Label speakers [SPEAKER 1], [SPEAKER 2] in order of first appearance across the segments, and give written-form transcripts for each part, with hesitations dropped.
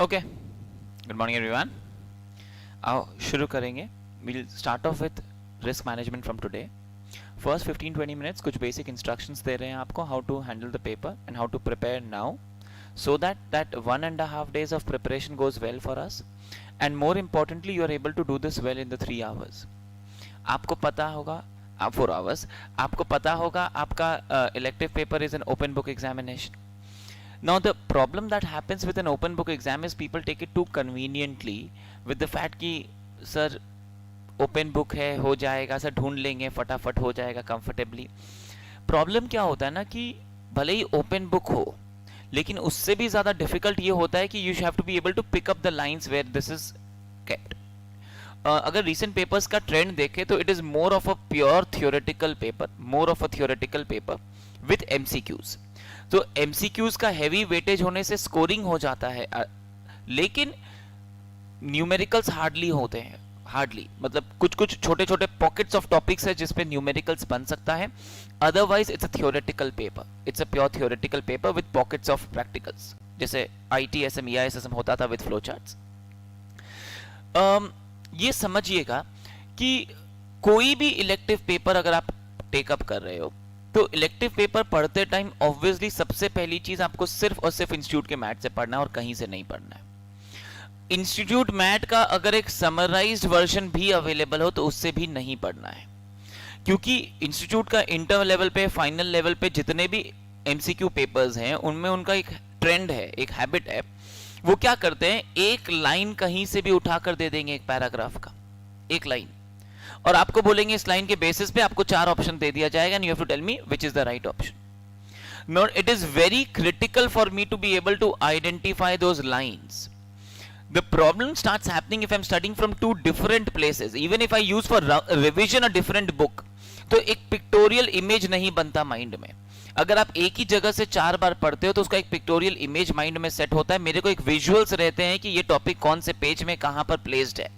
[SPEAKER 1] Okay, good morning everyone. आओ शुरू करेंगे। Will start off with risk management from today. First 15-20 minutes कुछ basic instructions दे रहे हैं आपको, how to handle the paper and how to prepare now, so that 1.5 days of preparation goes well for us, and more importantly you are able to do this well in the 3 hours. आपको पता होगा 4 hours, आपको पता होगा आपका elective paper is an open book examination. Now the problem that happens with an open book exam is people take it too conveniently with the fact कि sir open book है, हो जाएगा सर, ढूंढ लेंगे, फटाफट हो जाएगा कंफर्टेबली। प्रॉब्लम क्या होता है ना कि भले ही ओपन बुक हो, लेकिन उससे भी ज़्यादा डिफिकल्ट ये होता है कि you have to be able to pick up the lines where this is kept. अगर रीसेंट पेपर्स का ट्रेंड देखें तो it is more of a pure theoretical paper, more of a theoretical paper with MCQs. तो MCQs का heavy weightage होने से scoring हो जाता है, लेकिन न्यूमेरिकल्स हार्डली होते हैं, हार्डली मतलब कुछ कुछ छोटे छोटे पॉकेट्स ऑफ टॉपिक्स है जिसपे न्यूमेरिकल्स बन सकता है। Otherwise it's a theoretical paper, it's a pure theoretical paper with pockets of practicals, जैसे ITSM EISSM होता था विद फ्लो चार्ट्स। ये समझिएगा कि कोई भी इलेक्टिव पेपर अगर आप टेकअप कर रहे हो तो इलेक्टिव पेपर पढ़ते टाइम ऑब्वियसली सबसे पहली चीज आपको सिर्फ और सिर्फ इंस्टीट्यूट के मैथ से पढ़ना है और कहीं से नहीं पढ़ना है। इंस्टीट्यूट मैथ का अगर एक समराइज्ड वर्जन भी अवेलेबल हो तो उससे भी नहीं पढ़ना है, क्योंकि इंस्टीट्यूट का इंटर लेवल पे, फाइनल लेवल पे जितने भी MCQ पेपर्स हैं उनमें उनका एक ट्रेंड है, एक हैबिट है। वो क्या करते हैं, एक लाइन कहीं से भी उठाकर दे देंगे, एक पैराग्राफ का एक लाइन, और आपको बोलेंगे इस लाइन के बेसिस पे आपको 4 ऑप्शन दे दिया जाएगा and you have to tell me which is the right option. No, it is very critical for me to be able to identify those lines. The problem starts happening if I'm studying from 2 different places. Even if I use for revision a different book, तो एक pictorial image नहीं बनता mind में। अगर आप एक ही जगह से 4 बार पढ़ते हो तो उसका एक पिक्टोरियल इमेज माइंड में सेट होता है। मेरे को एक विजुअल्स रहते हैं कि ये टॉपिक कौन से पेज में कहां पर प्लेस्ड है,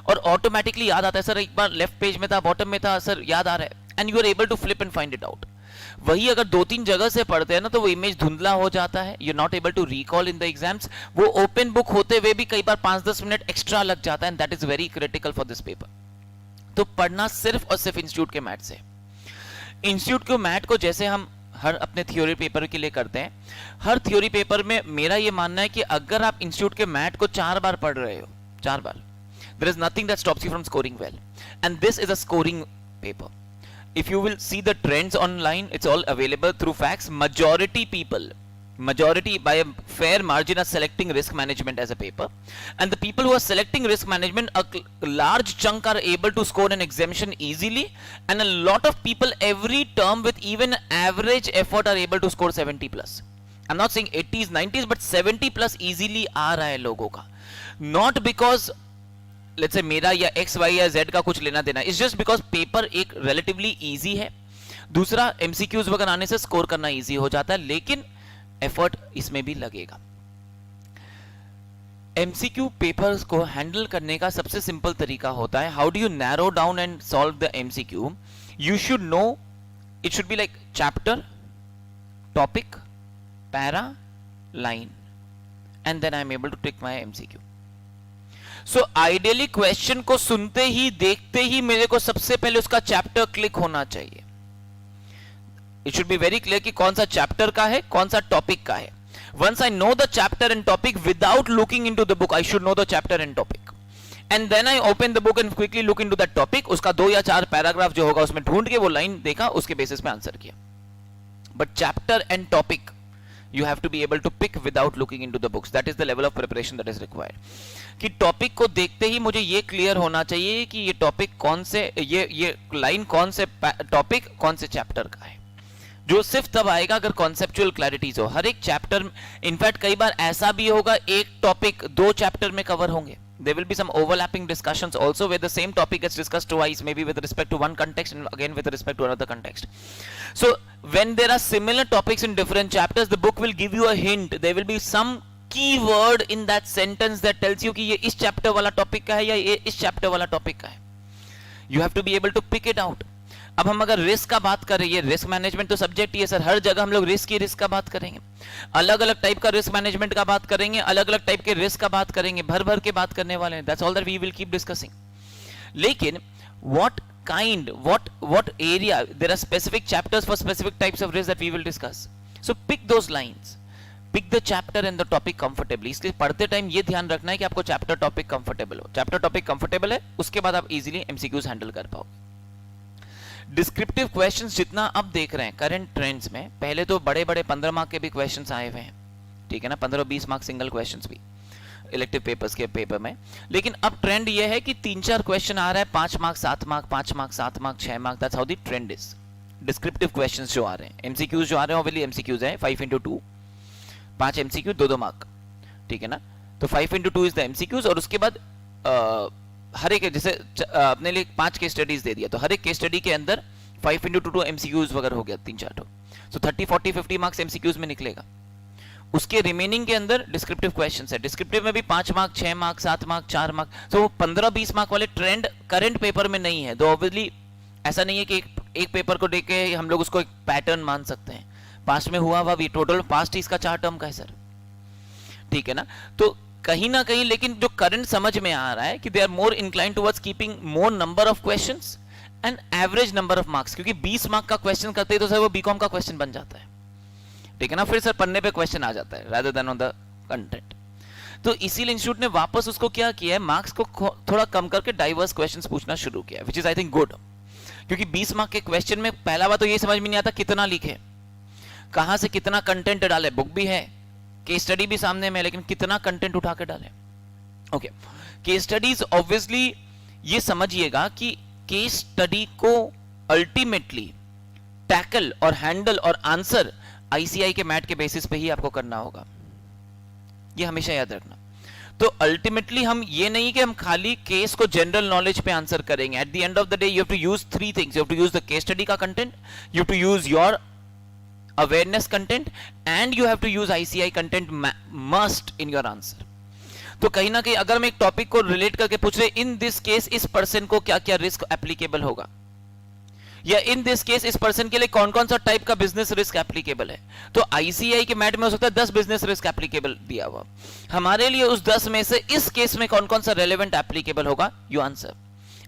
[SPEAKER 1] और ऑटोमेटिकली याद आता है, सर एक बार लेफ्ट पेज में था, बॉटम में था, सर याद आ रहा है, and you are able to flip and find it out. वही अगर 2-3 जगह से पढ़ते हैं ना तो वो इमेज धुंधला हो जाता है, you not able to recall in the exams. वो ओपन बुक होते हुए भी कई बार 5-10 मिनट एक्स्ट्रा लग जाता है, and that is very critical for this paper. तो पढ़ना सिर्फ और सिर्फ इंस्टीट्यूट के मैथ से। इंस्टीट्यूट के मैथ को जैसे हम हर अपने थ्योरी पेपर के लिए करते हैं, हर थ्योरी पेपर में मेरा ये मानना है कि अगर आप इंस्टीट्यूट के मैथ को 4 बार पढ़ रहे हो, 4 बार, there is nothing that stops you from scoring well, and this is a scoring paper. If you will see the trends online, it's all available through facts. Majority people, majority by a fair margin, are selecting risk management as a paper, and the people who are selecting risk management, a large chunk are able to score an exemption easily, and a lot of people every term with even average effort are able to score 70 plus. I'm not saying 80s 90s, but 70 plus easily आ रहा है लोगों का, not because let's say मेरा या X Y या Z का कुछ लेना देना, इट्स जस्ट बिकॉज पेपर एक रिलेटिवली इजी है। दूसरा, MCQs वगैरह आने से स्कोर करना इजी हो जाता है, लेकिन एफर्ट इसमें भी लगेगा। MCQ पेपर्स को हैंडल करने का सबसे सिंपल तरीका होता है, how do you narrow down and solve the MCQ। You should know, it should be like chapter, topic, para, line, and then I am able to take my MCQ। So ideally question को सुनते ही, देखते ही मेरे को सबसे पहले उसका chapter click होना चाहिए। It should be very clear कि कौन सा चैप्टर का है, कौन सा टॉपिक का है। Once I know the chapter and topic without looking into the book, I should know the chapter and topic, and then I open the book and quickly look into that topic. उसका 2 या 4 paragraph जो होगा उसमें ढूंढ के वो line देखा, उसके बेसिस पे आंसर किया। But chapter and topic you have to be able to pick without looking into the books. That is the level of preparation that is required. कि टॉपिक को देखते ही मुझे ये क्लियर होना चाहिए कि ये टॉपिक कौन से, ये लाइन कौन से टॉपिक, कौन से चैप्टर का है, जो सिर्फ तब आएगा अगर कॉन्सेप्चुअल क्लैरिटीज हो। हर एक चैप्टर, इनफैक्ट कई बार ऐसा भी होगा एक टॉपिक 2 चैप्टर में कवर होंगे। There will be some overlapping discussions also where the same topic gets discussed twice, maybe with respect to one context and again with respect to another context. So when there are similar topics in different chapters, the book will give you a hint. There will be some keyword in that sentence that tells you कि ये इस chapter वाला topic का है या ये इस chapter वाला topic का है. You have to be able to pick it out. अब हम अगर रिस्क का बात करें, ये रिस्क मैनेजमेंट तो सब्जेक्ट ही है सर, हर जगह हम लोग रिस्क का बात करेंगे, अलग अलग टाइप का रिस्क मैनेजमेंट का बात करेंगे, अलग अलग टाइप के रिस्क का बात करेंगे, भर भर के बात करने वाले हैं. That's all that we will keep discussing. लेकिन what kind, what area, there are specific chapters for specific types of risk that we will discuss. So pick those lines, pick the chapter and the topic comfortably. इसलिए पढ़ते time ये ध्यान रखना है कि आपको chapter topic comfortable हो. Chapter topic comfortable है, उसके बाद आप इजीली एमसीक्यूज हैंडल कर पाओगे. डिस्क्रिप्टिव क्वेश्चंस जितना अब देख रहे हैं करंट ट्रेंड्स में, पहले तो बड़े बड़े 15 मार्क के भी क्वेश्चंस आए हुए हैं, ठीक है ना, 15-20 मार्क सिंगल क्वेश्चंस भी इलेक्टिव पेपर्स के पेपर में. लेकिन अब ट्रेंड ये है कि 3-4 क्वेश्चन आ रहा है 5 mark 7 mark, 5 mark 7 mark, 6 mark. That's how the trend is. Descriptive questions जो आ रहे हैं, एमसीक्यूज जो आ रहे हैं, ऑब्वियसली एमसीक्यूज है 5x2, 5 एमसीक्यू 2-2 मार्क, ठीक है ना. तो 5x2 इज द एमसीक्यूज. और उसके बाद हर एक, जैसे अपने लिए 5 केस स्टडीज दे दिया, तो हर एक केस स्टडी के अंदर 5x2 एमसीक्यूज वगैरह हो गया 3-4. तो 30, 40, 50 मार्क्स एमसीक्यूज में निकलेगा. उसके रिमेनिंग के अंदर डिस्क्रिप्टिव क्वेश्चंस है. डिस्क्रिप्टिव में भी 5 मार्क, 6 मार्क, 7 मार्क, 4 मार्क. तो 15-20 मार्क वाले ट्रेंड करंट पेपर में नहीं है. तो ऑब्वियसली ऐसा नहीं है कि एक पेपर को देख के हम लोग उसको एक पैटर्न मान सकते हैं. पास्ट में हुआ भी टोटल पास्ट इसका 4 टर्म का है सर, ठीक है ना. तो कहीं ना कहीं लेकिन जो करंट समझ में आ रहा है कि they are more incline towards keeping more number of questions and average number of marks. क्योंकि 20 मार्क का क्वेश्चन करते हैं तो सर वो बीकॉम का क्वेश्चन बन जाता है, ठीक है ना. फिर सर पन्ने पे क्वेश्चन आ जाता है rather than on the content. तो इसीलिए इंस्टीट्यूट ने वापस उसको क्या किया है, मार्क्स को थोड़ा कम करके डाइवर्स क्वेश्चंस पूछना शुरू किया, which is I think good. क्योंकि 20 मार्क के क्वेश्चन में पहला बात तो ये समझ में नहीं आता कितना लिखे, कहां से कितना कंटेंट डाले. बुक भी है, केस स्टडी भी सामने में, लेकिन कितना कंटेंट उठा के डाले. ओके, केस स्टडीज ऑब्वियसली ये समझिएगा कि केस स्टडी को अल्टीमेटली टैकल और हैंडल और आंसर आईसीआई के मैट के बेसिस पे ही आपको करना होगा. ये हमेशा याद रखना. तो अल्टीमेटली हम ये नहीं कि हम खाली केस को जनरल नॉलेज पे आंसर करेंगे. At the end of the day you have to use 3 things. You have to use the case study का content, you have to use your awareness content, and you have to use ICI content must in your answer. तो कहीं ना कहीं अगर हम एक topic को relate करके पूछ रहे इन दिस केस इस पर्सन को क्या क्या रिस्क एप्लीकेबल होगा, या इन दिस केस इस पर्सन के लिए कौन कौन सा टाइप का बिजनेस रिस्क एप्लीकेबल है, तो आईसीआई के मैट में हो सकता है 10 बिजनेस रिस्क एप्लीकेबल दिया हुआ. हमारे लिए उस 10 में से इस केस में कौन कौन सा रेलेवेंट एप्लीकेबल होगा, you answer.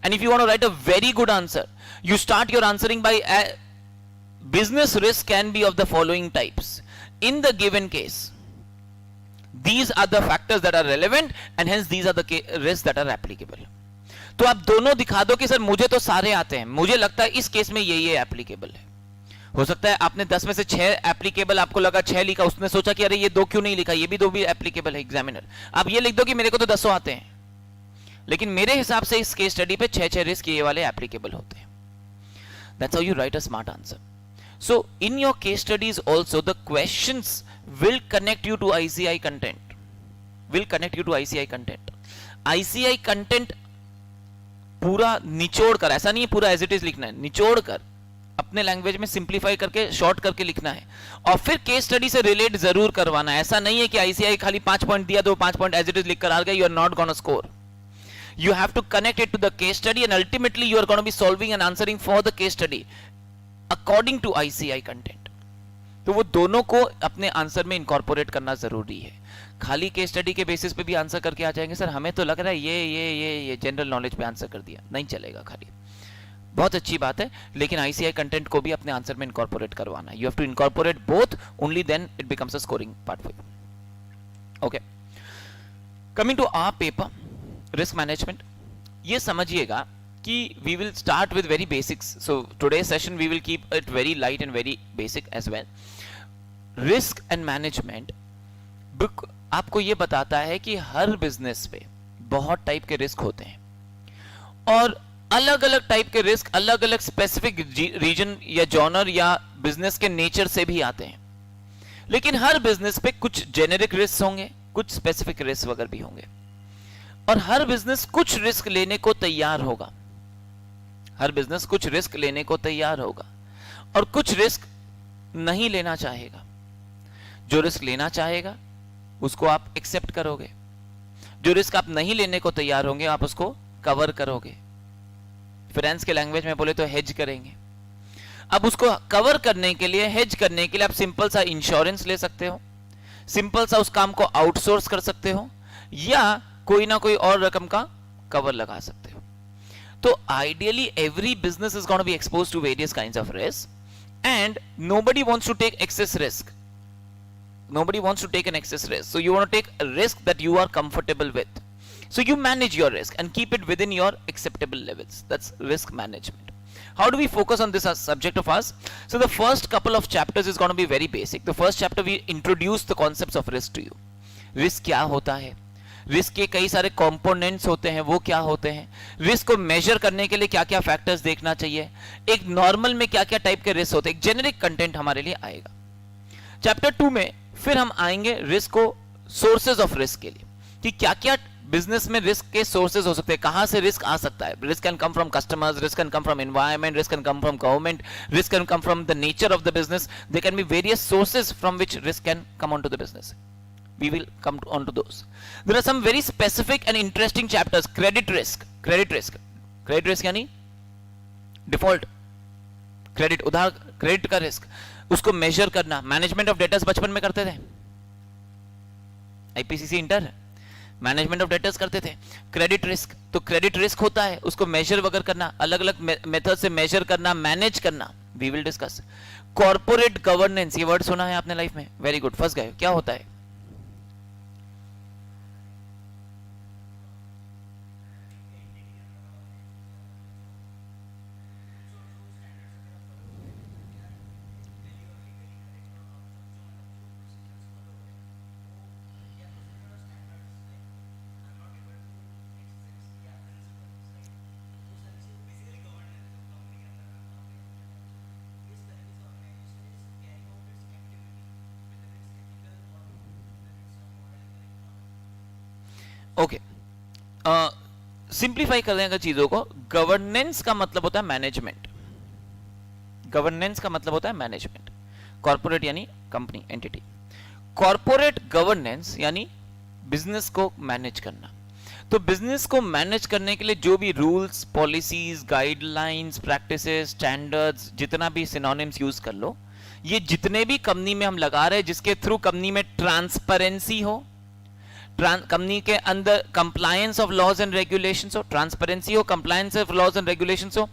[SPEAKER 1] And if you want to write a very good answer, you start your answering by business risk can be of the following types. In the given case, these are the factors that are relevant and hence these are the risks that are applicable. तो आप दोनों दिखा दो कि sir मुझे तो सारे आते हैं, मुझे लगता है इस केस में ये एप्लीकेबल है. हो सकता है आपने 10 में से 6 एप्लीकेबल, आपको लगा 6 लिखा, उसने सोचा कि अरे ये 2 क्यों नहीं लिखा, ये भी 2 भी एप्लीकेबल है. एग्जामिनर आप ये लिख दो कि मेरे को तो 10 आते हैं, लेकिन मेरे हिसाब से इस केस स्टडी पे 6 रिस्क ये वाले एप्लीकेबल होते हैं. That's how you write a smart answer. So in your case studies also the questions will connect you to ICI content. ICI content पूरा निचोड़ कर, ऐसा नहीं है पूरा एज इट इज लिखना है, निचोड़ कर अपने लैंग्वेज में सिंप्लीफाई करके शॉर्ट करके लिखना है, और फिर केस स्टडी से रिलेट जरूर करवाना है. ऐसा नहीं है कि आईसीआई खाली 5 पॉइंट दिया तो 5 पॉइंट एज इट इज लिख कर आ गया, you are not gonna score. You have to connect it to the case study and ultimately you are going to be solving and answering for the case study according to ICI content. तो वो दोनों को अपने answer में incorporate करना जरूरी है. खाली केस स्टडी के बेसिस पे भी आंसर करके आ जाएंगे सर, हमें तो लग रहा है ये जनरल नॉलेज पे आंसर कर दिया, नहीं चलेगा. खाली बहुत अच्छी बात है, लेकिन आईसीआई कंटेंट को भी अपने आंसर में इनकॉर्पोरेट करवाना है. You have to incorporate both, only then it becomes a scoring part for you. Okay, coming to our paper risk management. ये समझिएगा कि we will start with very basics. So today session we will keep it very light and very basic as well. Risk and management book आपको ये बताता है कि हर business पे बहुत टाइप के रिस्क होते हैं, और अलग अलग टाइप के रिस्क अलग अलग स्पेसिफिक रीजन या जॉनर या बिजनेस के नेचर से भी आते हैं. लेकिन हर बिजनेस पे कुछ जेनेरिक रिस्क होंगे, कुछ स्पेसिफिक रिस्क वगैरह भी होंगे, और हर बिजनेस कुछ रिस्क लेने को तैयार होगा. हर बिजनेस कुछ रिस्क लेने को तैयार होगा और कुछ रिस्क नहीं लेना चाहेगा. जो रिस्क लेना चाहेगा उसको आप एक्सेप्ट करोगे, जो रिस्क आप नहीं लेने को तैयार होंगे आप उसको कवर करोगे. फाइनेंस के लैंग्वेज में बोले तो हेज करेंगे. अब उसको कवर करने के लिए, हेज करने के लिए आप सिंपल सा इंश्योरेंस ले सकते हो, सिंपल सा उस काम को आउटसोर्स कर सकते हो, या कोई ना कोई और रकम का कवर लगा सकते हो। तो ideally every business is gonna be exposed to various kinds of risk and nobody wants to take excess risk. Nobody wants to take an excess risk. So you want to take a risk that you are comfortable with. So you manage your risk and keep it within your acceptable levels. That's risk management. How do we focus on this subject of ours? So the first couple of chapters is going to be very basic. The first chapter we introduce the concepts of risk to you. Risk क्या होता है, risk के कई सारे components होते हैं, वो क्या होते हैं, रिस्क को मेजर करने के लिए क्या क्या फैक्टर्स देखना चाहिए, एक नॉर्मल में क्या क्या टाइप के रिस्क होते हैं, एक जेनेरिक कंटेंट हमारे लिए आएगा. चैप्टर 2 में फिर हम आएंगे रिस्क को, सोर्सेज ऑफ रिस्क के लिए, कि क्या क्या बिजनेस में रिस्क के सोर्सेज हो सकते हैं, कहां से रिस्क आ सकता है. Risk can come from customers, risk can come from environment, risk can come from government, risk can come from the nature of the business. There can be various sources from which risk can come on to the business. We will come on to those. There are some very specific and interesting chapters. Credit risk. Credit risk. Credit risk यानी default, credit, उधार, credit का risk, उसको major करना. Management of debtors बचपन में करते थे, IPCC inter management of debtors करते थे. क्रेडिट रिस्क, तो क्रेडिट रिस्क होता है, उसको मेजर वगैरह करना, अलग अलग मेथड से मेजर करना, मैनेज करना. We will discuss. Corporate governance, ये वर्ड सुना है आपने लाइफ में? वेरी गुड, फंस गए. क्या होता है? ओके, सिंप्लीफाई कर देंगे चीजों को. गवर्नेंस का मतलब होता है मैनेजमेंट. गवर्नेंस का मतलब होता है मैनेजमेंट. कॉर्पोरेट यानी कंपनी, एंटिटी. कॉर्पोरेट गवर्नेंस यानी बिजनेस को मैनेज करना. तो बिजनेस को मैनेज करने के लिए जो भी rules, policies, guidelines, practices, standards, जितना भी सिनोनिम्स यूज कर लो, ये जितने भी कंपनी में हम लगा रहे हैं, जिसके थ्रू कंपनी में ट्रांसपेरेंसी हो, कंपनी के अंदर compliance of laws and regulations हो, ट्रांसपेरेंसी हो, compliance of laws and regulations हो,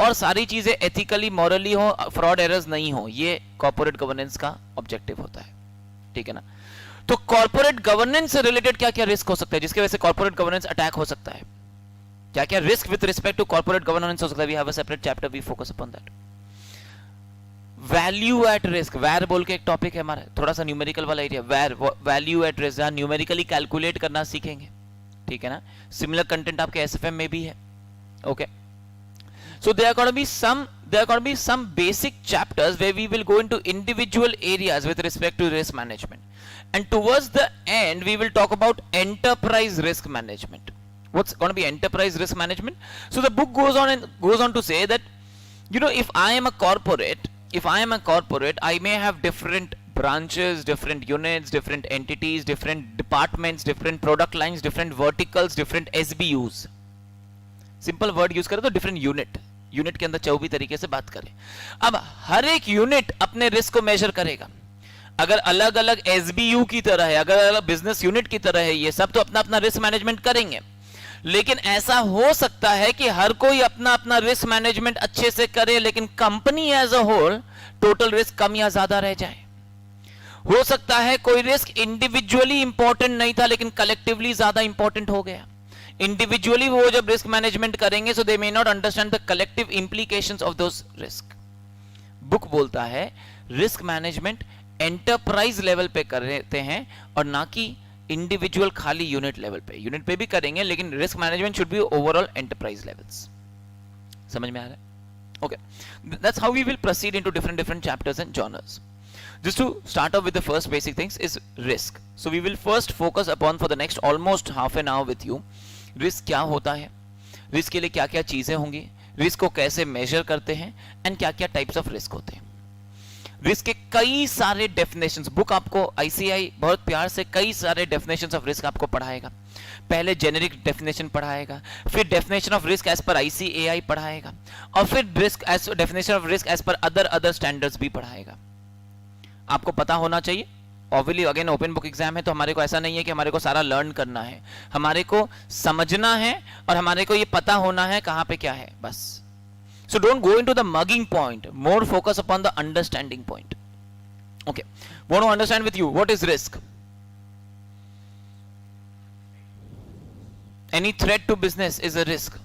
[SPEAKER 1] और सारी चीजें एथिकली, मॉरली हो, फ्रॉड एरर्स नहीं हो, ये कॉर्पोरेट गवर्नेंस का ऑब्जेक्टिव होता है. ठीक है ना? तो कॉर्पोरेट गवर्नेंस से रिलेटेड क्या क्या रिस्क हो सकता है, जिसकी वजह से कॉर्पोरेट गवर्नेंस अटैक हो सकता है, क्या क्या risk with respect to corporate governance हो सकता है. We have a separate chapter, we focus upon that. Value at risk, VaR बोल के एक टॉपिक है हमारा, थोड़ा सा न्यूमेरिकल वाला एरिया. वैर, वैल्यू एट रिस्क, जहां न्यूमेरिकली कैलकुलेट करना सीखेंगे. ठीक है ना? सिमिलर कंटेंट आपके एसएफएम में भी है. Okay, so there are going to be some basic chapters where we will go into individual areas with respect to risk management, and towards the end we will talk about enterprise risk management. What's going to be enterprise risk management? So the book goes on to say that, you know, if I am a corporate, I may have different branches, different units, different entities, different departments, different product lines, different verticals, different SBUs. Simple word use करें तो different unit के अंदर 24 तरीके से बात करें. अब हर एक यूनिट अपने रिस्क को मेजर करेगा. अगर अलग अलग एसबीयू की तरह है, अगर अलग बिजनेस यूनिट की तरह है, ये सब तो अपना अपना रिस्क मैनेजमेंट करेंगे. लेकिन ऐसा हो सकता है कि हर कोई अपना अपना रिस्क मैनेजमेंट अच्छे से करे, लेकिन company as a whole total risk कम या ज्यादा रह जाए. हो सकता है कोई रिस्क इंडिविजुअली इंपॉर्टेंट नहीं था, लेकिन कलेक्टिवली ज्यादा इंपॉर्टेंट हो गया. इंडिविजुअली वो जब रिस्क मैनेजमेंट करेंगे, so they may not understand the collective implications of those risk. Book बोलता है रिस्क मैनेजमेंट एंटरप्राइज लेवल पे करते हैं, और ना कि इंडिविजुअल खाली यूनिट लेवल पे. यूनिट पे भी करेंगे, लेकिन risk management should be overall enterprise levels. समझ में आ रहा है? Okay, that's how we will proceed into different chapters and journals. Just to start off with the first basic things is risk. So we will first focus upon for the next almost half an hour with you. Risk क्या होता है, risk के लिए क्या क्या चीजें होंगी, risk को कैसे मेजर करते हैं, एंड क्या क्या टाइप्स ऑफ रिस्क होते हैं. रिस्क के कई सारे डेफिनेशंस, बुक आपको आईसीआई बहुत प्यार से कई सारे डेफिनेशंस ऑफ रिस्क आपको पढ़ाएगा। पहले जेनेरिक डेफिनेशन पढ़ाएगा, फिर डेफिनेशन ऑफ रिस्क एज पर आईसीएआई पढ़ाएगा, और फिर risk as definition of risk as पर अदर स्टैंडर्ड्स भी पढ़ाएगा। आपको पता होना चाहिए। Obviously again open book exam है, तो हमारे को ऐसा नहीं है कि हमारे को सारा लर्न करना है, हमारे को समझना है और हमारे को ये पता होना है कहां पे क्या है, बस। So don't go into the mugging point, more focus upon the understanding point. Okay, want to understand with you what is risk? Any threat to business is a risk.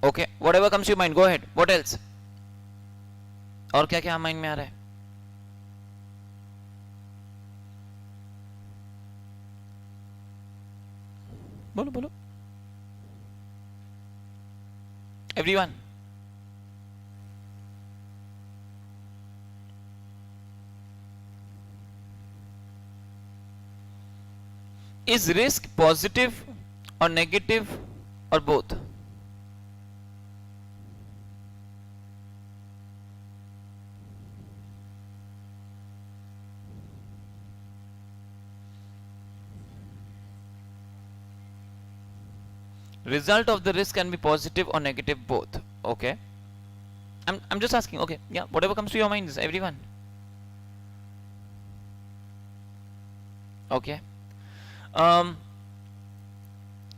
[SPEAKER 1] Okay, whatever comes to your mind, go ahead. What else? और क्या क्या mind में आ रहा है? बोलो बोलो everyone. Is risk positive or negative or both? Result of the risk can be positive or negative, both. Okay, I'm just asking. Okay, yeah, whatever comes to your mind, everyone. Okay.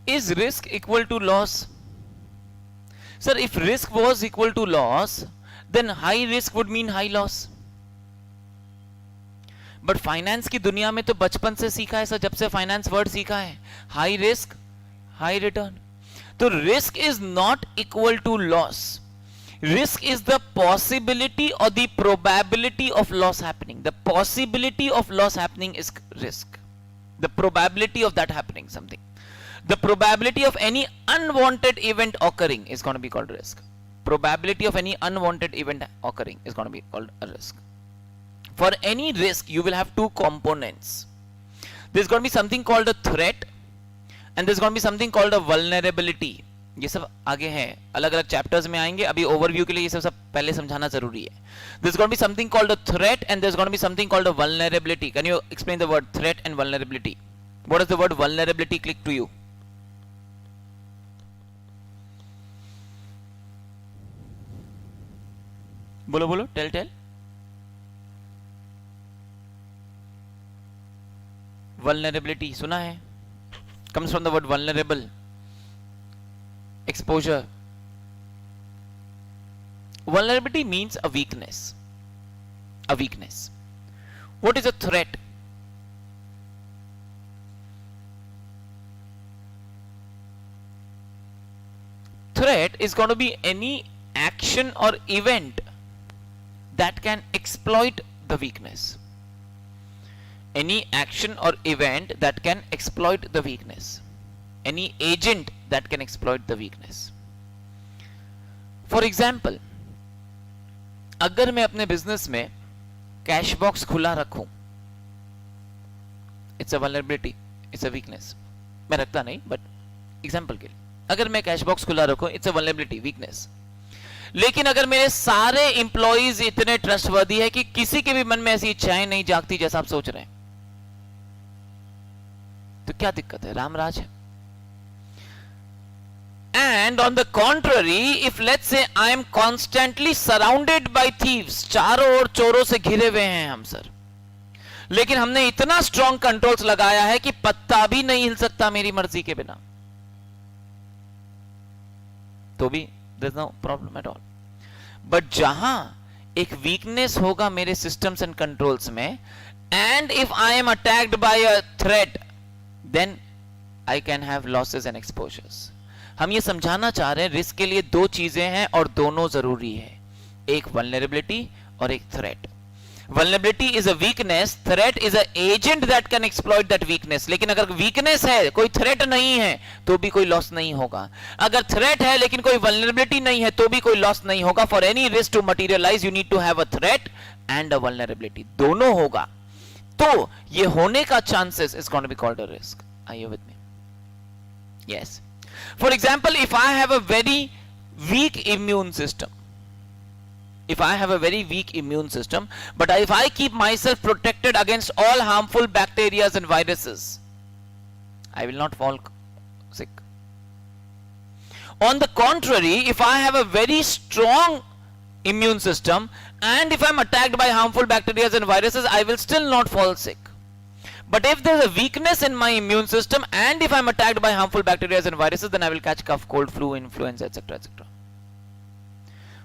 [SPEAKER 1] Is risk equal to loss? Sir, if risk was equal to loss, then high risk would mean high loss. But finance की दुनिया में तो बचपन से सीखा है sir, जब से फाइनेंस वर्ड सीखा है, हाई रिस्क हाई रिटर्न। तो risk is not equal to loss. Risk is the possibility or the probability of loss happening. The possibility of loss happening is risk. The probability of that happening, something. The probability of any unwanted event occurring is going to be called risk. Probability of any unwanted event occurring is going to be called a risk. For any risk, you will have two components. There's going to be something called a threat, and there's going to be something called a vulnerability. ये सब आगे हैं, अलग अलग chapters में आएंगे, अभी overview के लिए ये सब पहले समझाना जरूरी है. There's going to be something called a threat and there's going to be something called a vulnerability. Can you explain the word threat and vulnerability? What does the word vulnerability click to you? बोलो बोलो, tell. Vulnerability सुना है? Comes from the word vulnerable. Exposure. Vulnerability means a weakness. A weakness. What is a threat? Threat is going to be any action or event that can exploit the weakness. Any action or event that can exploit the weakness. Any agent that can exploit the weakness. For example, अगर मैं अपने business में cash box खुला रखूं, it's a vulnerability, it's a weakness. मैं रखता नहीं, but example के लिए अगर मैं कैश बॉक्स खुला रखूं, इट्स अ वल्नरेबिलिटी, वीकनेस. लेकिन अगर मेरे सारे इंप्लॉइज इतने ट्रस्टवर्दी है कि किसी के भी मन में ऐसी इच्छाएं नहीं जागती जैसा आप सोच रहे हैं, तो क्या दिक्कत है? रामराज है. And on the contrary, if let's say I am constantly surrounded by thieves, चारों ओर चोरों से घिरे हुए हैं हम सर, लेकिन हमने इतना स्ट्रॉन्ग कंट्रोल्स लगाया है कि पत्ता भी नहीं हिल सकता मेरी मर्जी के बिना, तो भी there's no problem at all. But जहां एक वीकनेस होगा मेरे सिस्टम्स एंड कंट्रोल्स में, and if I am attacked by a threat, then I can have losses and exposures. हम ये समझाना चाह रहे हैं रिस्क के लिए दो चीजें हैं और दोनों जरूरी है, एक वल्नरेबिलिटी और एक threat. Vulnerability is a weakness, threat is a agent that can exploit that weakness. लेकिन अगर वीकनेस है, कोई थ्रेट नहीं है, तो भी कोई लॉस नहीं होगा. अगर थ्रेट है लेकिन कोई वल्नरेबिलिटी नहीं है, तो भी कोई लॉस नहीं होगा. For any risk to materialize you need to have a threat and a vulnerability. दोनों होगा तो ये होने का chances is going to be called a risk. Are you with me? Yes. For example, if I have a very weak immune system, if I have a very weak immune system, but if I keep myself protected against all harmful bacteria and viruses, I will not fall sick. On the contrary, if I have a very strong immune system and if I'm attacked by harmful bacteria and viruses, I will still not fall sick. But if there's a weakness in my immune system and if I'm attacked by harmful bacteria and viruses, then I will catch cough, cold, flu, influenza, etc., etc.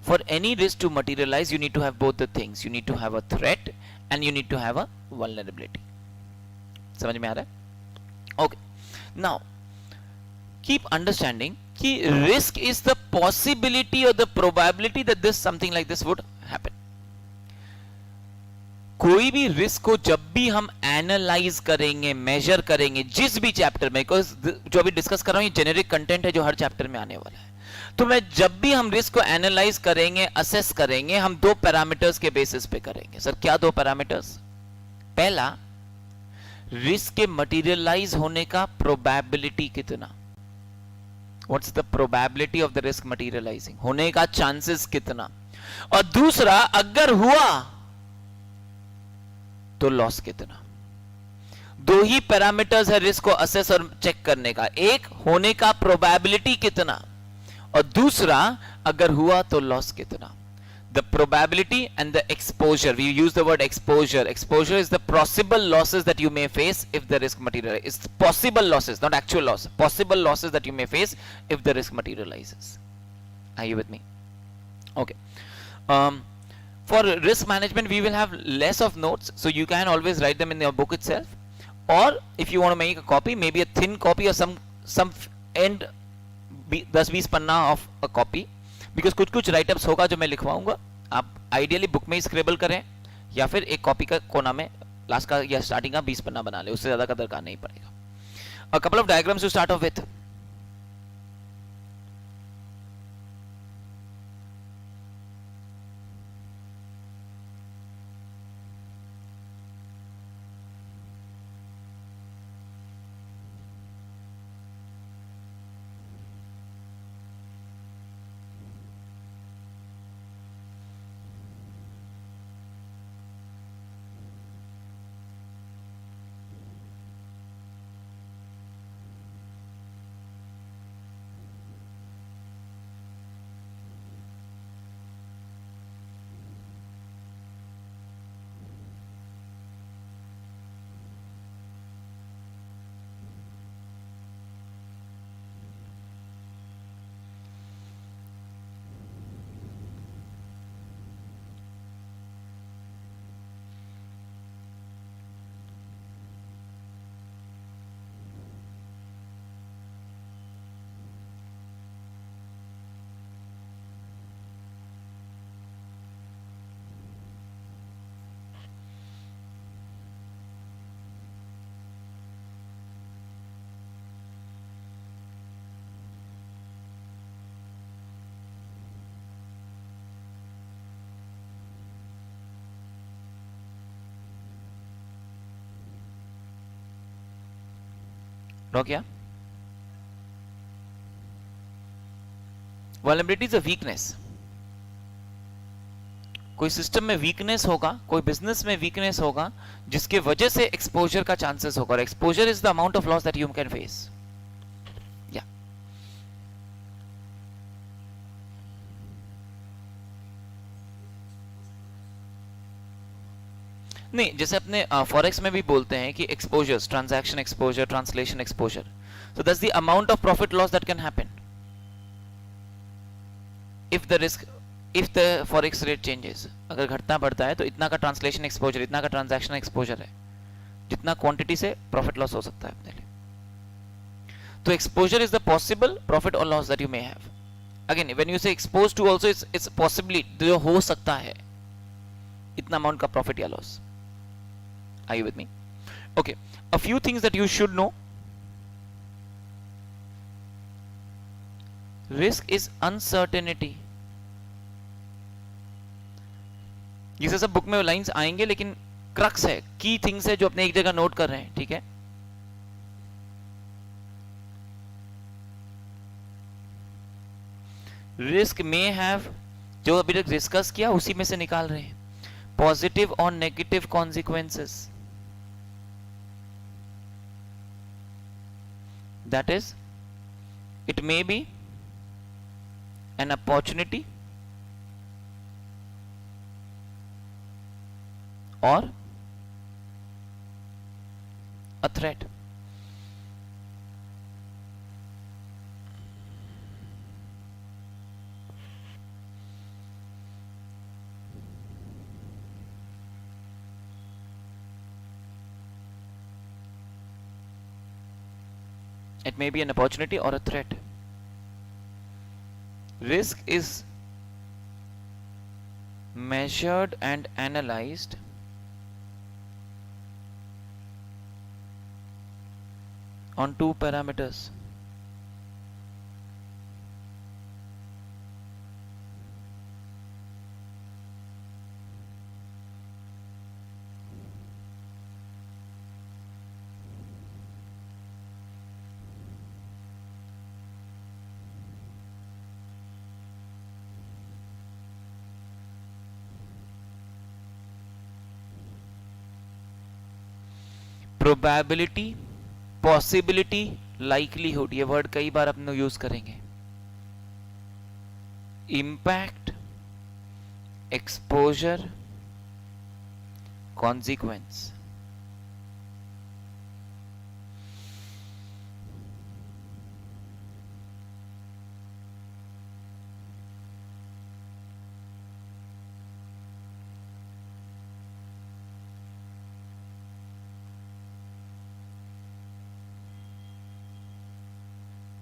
[SPEAKER 1] For any risk to materialize, you need to have both the things. You need to have a threat and you need to have a vulnerability. समझ में आ रहा है? Okay. Now, keep understanding कि risk is the possibility or the probability that this something like this would happen. कोई भी risk को जब भी हम एनालाइज करेंगे, मेजर करेंगे, जिस भी चैप्टर में, जो अभी डिस्कस कर रहा हूं ये जेनेरिक कंटेंट है जो हर चैप्टर में आने वाला है, तो मैं जब भी हम रिस्क को एनालाइज करेंगे, असेस करेंगे, हम दो पैरामीटर्स के बेसिस पे करेंगे. सर क्या दो पैरामीटर्स? पहला, रिस्क के मटेरियलाइज होने का प्रोबेबिलिटी कितना, what's the probability of the risk materialising, होने का चांसेस कितना, और दूसरा अगर हुआ तो लॉस कितना. दो ही पैरामीटर्स है रिस्क को असेस और चेक करने का, एक होने का प्रोबेबिलिटी कितना और दूसरा अगर हुआ तो लॉस कितना. The probability and the exposure, we use the word exposure. Exposure is the possible losses that you may face if the risk materializes. It's possible losses, not actual loss. Possible losses that you may face if the risk materializes. Are you with me? Okay. For risk management, we will have less of notes, so you can always write them in your book itself. Or if you want to make a copy, maybe a thin copy or some end 10-20 Panna of a copy. Because कुछ कुछ write-ups होगा जो मैं लिखवाऊंगा, आप ideally book में ही scribble करें या फिर एक कॉपी का कोना में लास्ट का या स्टार्टिंग का 20 पन्ना बना ले, उससे ज्यादा का दरकार नहीं पड़ेगा. A couple of diagrams to start off with. Know क्या? Vulnerability is a weakness. कोई सिस्टम में वीकनेस होगा, कोई बिजनेस में वीकनेस होगा जिसके वजह से एक्सपोजर का चांसेस होगा. और exposure is the amount of loss that you can face. या नहीं, जैसे अपने फॉरेक्स में भी बोलते हैं कि exposures, transaction exposure, translation exposure. So that's the amount of profit loss that can happen if the risk, if the forex rate changes. अगर घटना बढ़ता है तो इतना का ट्रांसलेशन एक्सपोजर, इतना का ट्रांजैक्शन एक्सपोजर है, जितना क्वांटिटी से प्रॉफिट लॉस हो सकता है अपने लिए. तो exposure is the possible profit और loss that you may have. Again when you say exposed to, also it's possibly जो हो सकता है इतना अमाउंट का प्रॉफिट या loss. Are you with me? Okay, a few things that you should know. Risk is uncertainty. ये सब book में लाइंस आएंगे, लेकिन क्रक्स है, की थिंग्स है जो अपने एक जगह नोट कर रहे हैं. ठीक है? Risk may have जो अभी तक डिस्कस किया उसी में से निकाल रहे हैं. पॉजिटिव और negative consequences, that is, it may be an opportunity or a threat. It may be an opportunity or a threat. Risk is measured and analyzed on two parameters. Probability, possibility, likelihood, ये word कई बार अपने use करेंगे. Impact, exposure, consequence.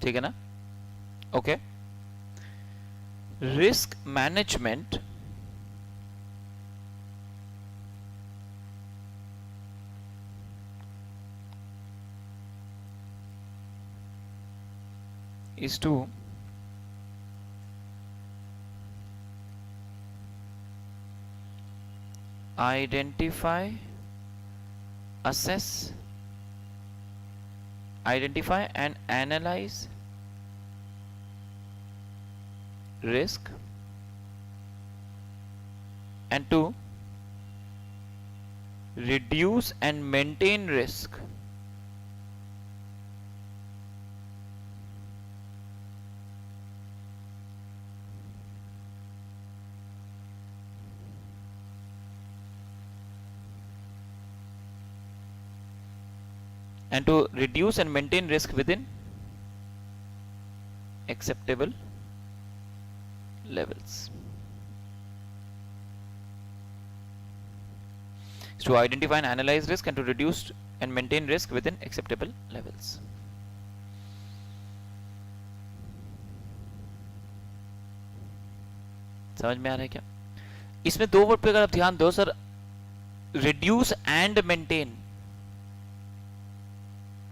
[SPEAKER 1] ठीक है ना? Okay. Risk management is to identify, assess, identify and analyze risk and to reduce and maintain risk and to reduce and maintain risk within acceptable levels. To identify and analyze risk and to reduce and maintain risk within acceptable levels. समझ में आ रहा है क्या? इसमें दो word पे अगर आप ध्यान दो सर, रिड्यूस एंड मेंटेन,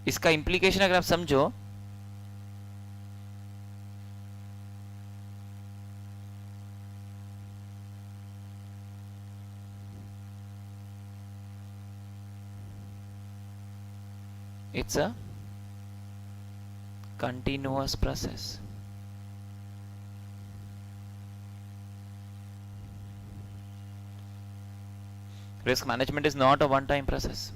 [SPEAKER 1] इसका इंप्लीकेशन अगर आप समझो, it's a continuous process. Risk management is not a one-time process.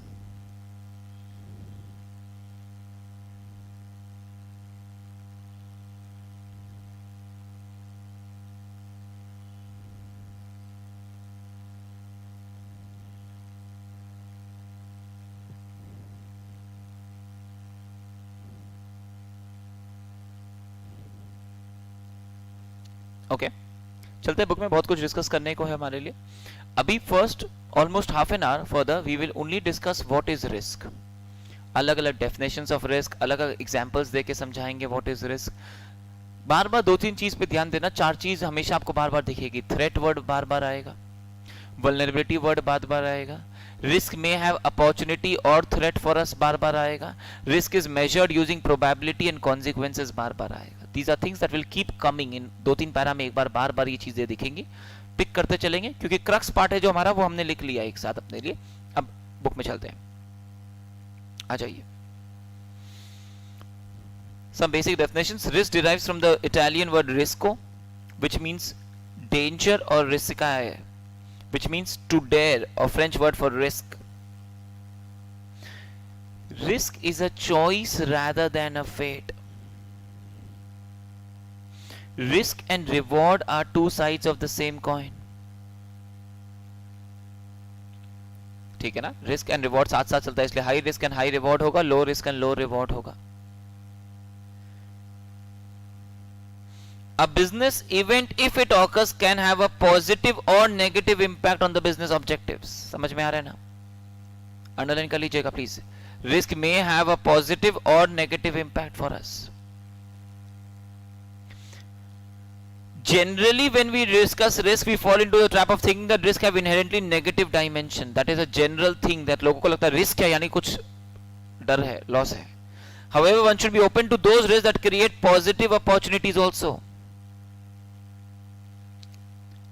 [SPEAKER 1] Okay, चलते हैं. बुक में बहुत कुछ डिस्कस करने को है हमारे लिए. अभी first almost half an hour further we will only discuss what is risk. अलग अलग डेफिनेशंस ऑफ रिस्क, अलग अलग एग्जांपल्स देके समझाएंगे व्हाट इज रिस्क. बार बार दो तीन चीज पे ध्यान देना, चार चीज हमेशा आपको बार बार दिखेगी. थ्रेट वर्ड बार बार आएगा, वल्नरेबिलिटी वर्ड बार बार आएगा, रिस्क में हैव अपॉर्चुनिटी और थ्रेट फॉर अस बार बार आएगा, risk is measured using probability and consequences बार बार आएगा. These are things that will keep coming in. दो तीन पैरा में एक बार बार बार ये चीजें दिखेंगी, पिक करते चलेंगे, क्योंकि क्रक्स पार्ट है जो हमारा वो हमने लिख लिया एक साथ अपने लिए. अब बुक में चलते हैं, आ जाइए. Some basic definitions. Risk derives from the Italian word risco, which means danger और रिस्क का है, which means to dare, or French word for risk. Risk is a choice rather than a fate. Risk and reward are two sides of the same coin. ठीक है ना, risk and reward साथ साथ चलता है, इसलिए high risk and high reward होगा, low risk and low reward होगा. A business event, if it occurs, can have a positive or negative impact on the business objectives. समझ में आ रहा है ना? अंडरलाइन कर लीजिएगा please. Risk may have a positive or negative impact for us. Generally, when we discuss risk, we fall into the trap of thinking that risk have inherently negative dimension. That is a general thing that लोगों को लगता है risk है यानी कुछ डर है, loss है. However, one should be open to those risks that create positive opportunities also.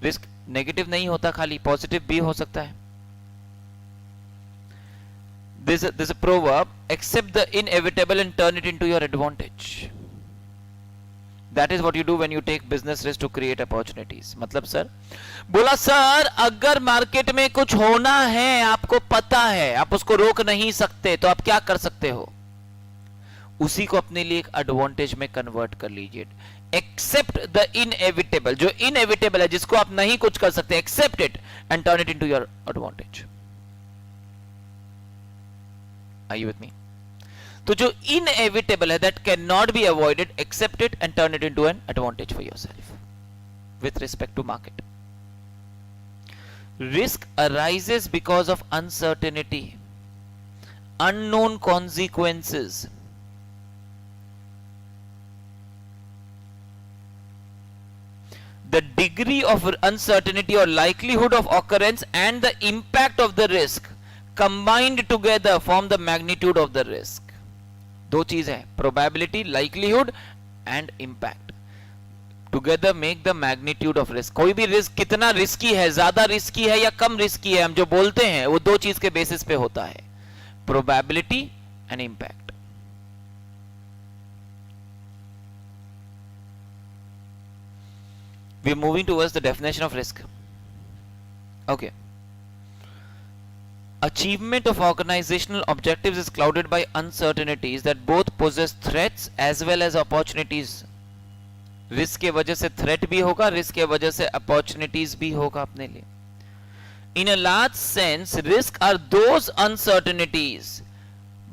[SPEAKER 1] Risk negative नहीं होता, खाली पॉजिटिव भी हो सकता है. This is a proverb, accept the inevitable and turn it into your advantage. That is what you do when you take business risk to create opportunities. मतलब sir बोला, sir अगर मार्केट में कुछ होना है, आपको पता है, आप उसको रोक नहीं सकते, तो आप क्या कर सकते हो? उसी को अपने लिए एक एडवांटेज में कन्वर्ट कर लीजिए. एक्सेप्ट द इनएविटेबल, जो इनएविटेबल है, जिसको आप नहीं कुछ कर सकते, accept it and turn it into your advantage. Are you with me? तो जो इनएविटेबल है, that can not be avoided, accept it and turn it into an advantage for yourself with respect to market. Risk arises because of uncertainty, unknown consequences. The degree of uncertainty or likelihood of occurrence and the impact of the risk combined together form the magnitude of the risk. दो चीज है, probability, likelihood and impact together make the magnitude of risk. कोई भी risk कितना risky है, ज्यादा risky है या कम रिस्की है, हम जो बोलते हैं वो दो चीज के बेसिस पे होता है, probability and impact. We are moving towards the definition of risk. Okay. Achievement of organizational objectives is clouded by uncertainties that both possess threats as well as opportunities. Risk के वजह से threat भी होगा, risk के वजह से opportunities भी होगा अपने लिए. In a large sense, risk are those uncertainties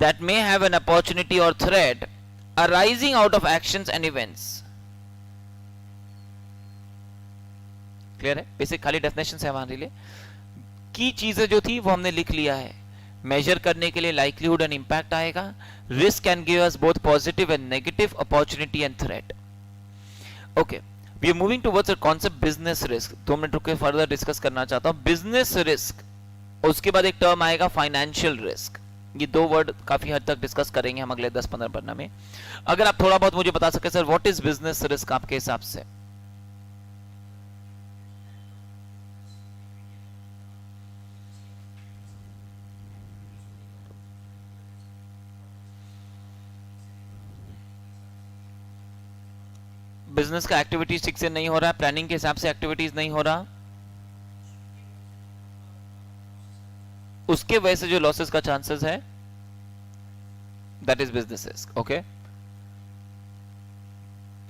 [SPEAKER 1] that may have an opportunity or threat arising out of actions and events. Clear है? बेसिक खाली डेफिनेशन है हमारे लिए. की चीजें जो थी वो हमने लिख लिया है. मेजर करने के लिए लाइक्लीहुड एंड इंपैक्ट आएगा. Risk can give us both positive and negative, opportunity and threat. Okay, we are moving towards the concept business risk. 2 minute रुक के फर्दर डिस्कस करना चाहता हूं बिजनेस रिस्क. उसके बाद एक टर्म आएगा फाइनेंशियल रिस्क. ये दो वर्ड काफी हद तक डिस्कस करेंगे हम अगले 10-15 पन्ना में. अगर आप थोड़ा बहुत मुझे बता सके sir, what is business risk आपके हिसाब से? बिजनेस का एक्टिविटीज ठीक से नहीं हो रहा है, प्लानिंग के हिसाब से एक्टिविटीज नहीं हो रहा, उसके वजह से जो लॉसेस का चांसेस है, that is business risk. Okay,